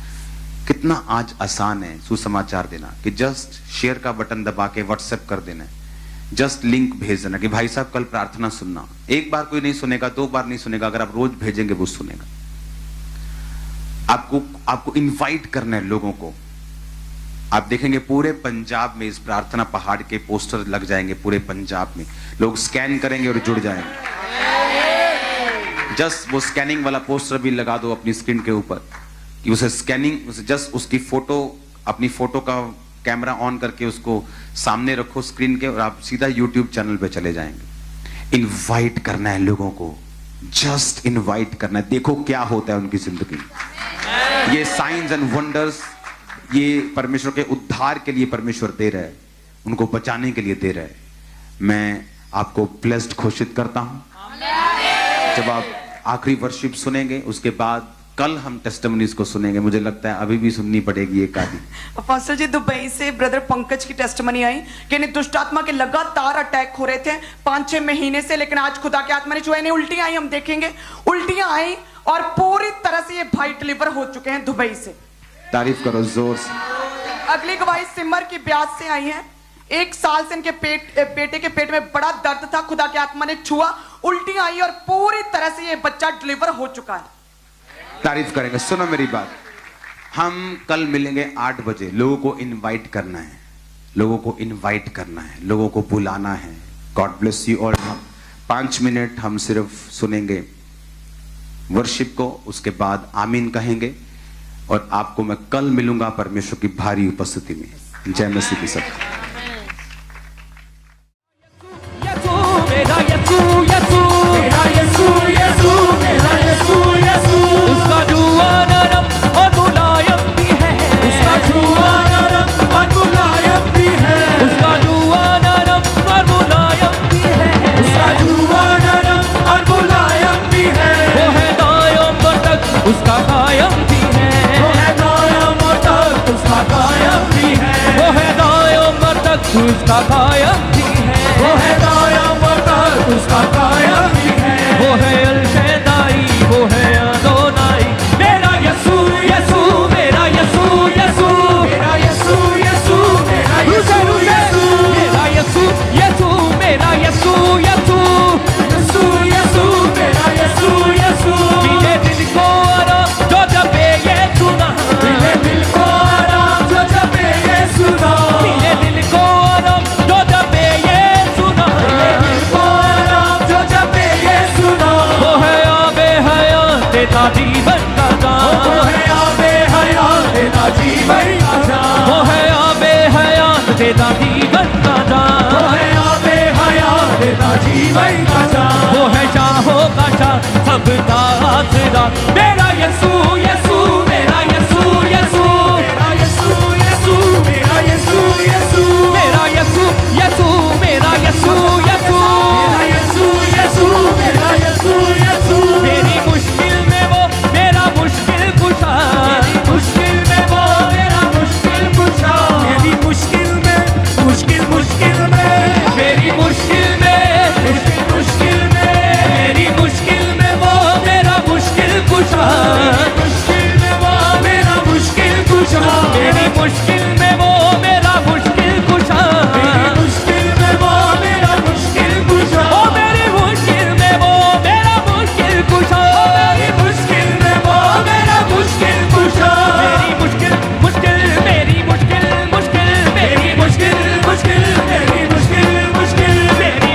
कितना आज आसान है सुसमाचार देना कि जस्ट शेयर का बटन दबा के व्हाट्सएप कर देना है, जस्ट लिंक भेज देना कि भाई साहब कल प्रार्थना सुनना। एक बार कोई नहीं सुनेगा, 2 बार नहीं सुनेगा, अगर आप रोज भेजेंगे वो सुनेगा। आपको इनवाइट करना है लोगों को। आप देखेंगे पूरे पंजाब में इस प्रार्थना पहाड़ के पोस्टर लग जाएंगे, पूरे पंजाब में लोग स्कैन करेंगे और जुड़ जाएंगे। जस्ट वो स्कैनिंग वाला पोस्टर भी लगा दो अपनी स्क्रीन के ऊपर कि उसे स्कैनिंग, जस्ट उसकी फोटो, अपनी फोटो का कैमरा ऑन करके उसको सामने रखो स्क्रीन के और आप सीधा यूट्यूब चैनल पे चले जाएंगे। इनवाइट करना है लोगों को, जस्ट इनवाइट करना है। देखो क्या होता है उनकी जिंदगी में। ये साइंस एंड वंडर्स ये परमेश्वर के उद्धार के लिए परमेश्वर दे रहा है, उनको बचाने के लिए दे रहा है। मैं आपको ब्लेस्ड घोषित करता हूं। जब आप आखिरी वर्शिप सुनेंगे उसके बाद कल हम टेस्टिमनीज को सुनेंगे। मुझे लगता है अभी भी सुननी पड़ेगी एक आधी। पास्टर जी, दुबई से ब्रदर पंकज की टेस्टिमनी आई कि इन्हें दुष्ट आत्मा के लगातार अटैक हो रहे थे 5-6 महीने से, लेकिन आज खुदा की आत्मा ने जो इन्हें उल्टियां आई, हम देखेंगे उल्टियां आई और पूरी तरह से ये भाई डिलीवर हो चुके हैं दुबई से। तारीफ करो जोर से। अगली गवाही सिमर की ब्याज से आई है। 1 साल से इनके बेटे के पेट में बड़ा दर्द था, खुदा की आत्मा ने छुआ, उल्टियां आई और पूरी तरह से ये बच्चा डिलीवर हो चुका है। तारीफ करेंगे। सुनो मेरी बात, हम कल मिलेंगे 8 बजे। लोगों को इनवाइट करना है, लोगों को इनवाइट करना है, लोगों को बुलाना है। God bless you all. 5 minute हम सिर्फ सुनेंगे वर्शिप को, उसके बाद आमीन कहेंगे और आपको मैं कल मिलूंगा परमेश्वर की भारी उपस्थिति में। जय मसीह की सब। उसका जुआ नरम और मुलायम भी है, उसका जुआ नरम और मुलायम भी है, उसका जुआ नरम और मुलायम भी है, उसका जुआ नरम और मुलायम भी है। वो है कायम तक उसका कायम भी है, वो है कायम तक उसका कायम भी है, वो है कायम तक उसका कायम भी है, वो है कायम तक उसका कायम भी है। वो है अल-शदाई, वो है अदोनाई। मेरा यसू यसू, मेरा यसू यसू, मेरा यसू यसू, मेरा यसू यसू, मेरा यसू यसू, मेरा यसू यसू, यसू यसू, मेरा यसू यसू। मिले दिल को आराम जो जबे ये सुना, मिले दिल को आराम जो जबे ये सुना, मिले दिल को आराम जो जबे ये सुना, मिले दिल को आराम जो जबे ये सुना। वो है आबे हयात देता जीवन का दान, वो है आबे हयात देता जीवन का दान, वो है आबे हयात देता जीवन का दान, वो है आबे हयात देता जीवन का दान। वो है शाहों का शाह सबका आसरा। मेरा यसू यसू, मेरा यसू यसू, मेरा यसू यसू, मेरा यसू यसू, मेरा यसू यसू, मेरा यसू यसू, मेरा यसू यसू, मेरा यसू यसू। मेरी मुश्किल में वो मेरा मुश्किल कुशा, मेरी मुश्किल में वो मेरा मुश्किल कुशा, मेरी मुश्किल में मुश्किल मुश्किल में, मेरी मुश्किल में मुश्किल मुश्किल में, मेरी मुश्किल में वो मेरा मुश्किल कुशा, मुश्किल में वो मेरा मुश्किल कुशा, मेरी मुश्किल में वो मेरा मुश्किल कुशा, मेरी मुश्किल में वो मेरा मुश्किल कुशा, ओ मेरी मुश्किल में वो मेरा मुश्किल कुशा, मेरी मुश्किल में वो मेरा मुश्किल कुशा, मेरी मुश्किल मुश्किल, मेरी मुश्किल मुश्किल, मेरी मुश्किल मुश्किल, मेरी मुश्किल मुश्किल, मेरी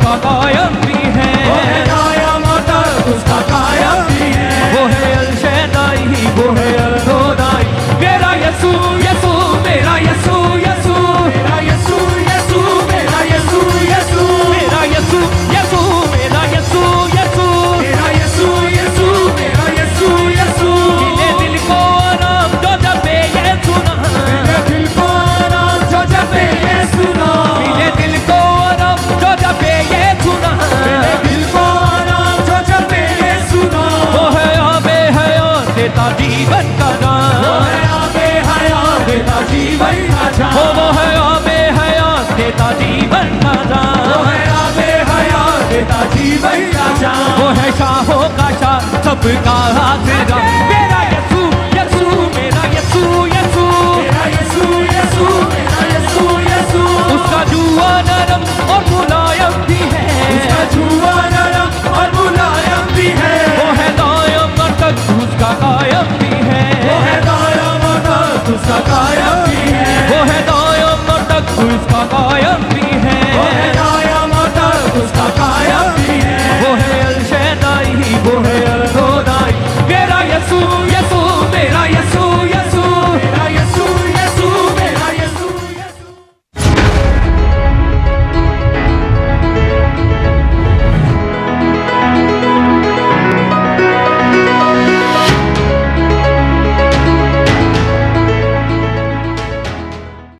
उसका कायम भी है, वो है कायम और उसका कायम भी है, वो है अल शैदाई, वो है अल खुदाई। मेरा यसू यसू मेरा यसू यसू मेरा यसू यसू मेरा यसू यसू मेरा यसू यसू मेरा यसू यसू मेरा यसू यसू मेरा यसू यसू। मिले दिल को आराम जो जब ये सुना, मिले दिल को आराम जो जब ये सुना, मिले दिल को आराम जो जब ये सुना, मिले दिल को आराम जो जब ये सुना। वो है आबे हयात देता जीवन का दान, वो है आबे हयात देता जीवन का दान, वो है आबे हयात देता जीवन का दान, वो है आबे हयात देता जीवन का दान। वो है शाहों का शाह सबका आसरा, मेरा यसू यसू मेरा यसू यसू मेरा यसू यसू मेरा यसू यसू। उसका जुआ नरम और मुलायम भी है, उसका जुआ नरम और मुलायम भी है, वो है दायम और तक उसका कायम भी है, वो है दायम और तक उसका कायम भी है, वो है दायम और तक उसका कायम भी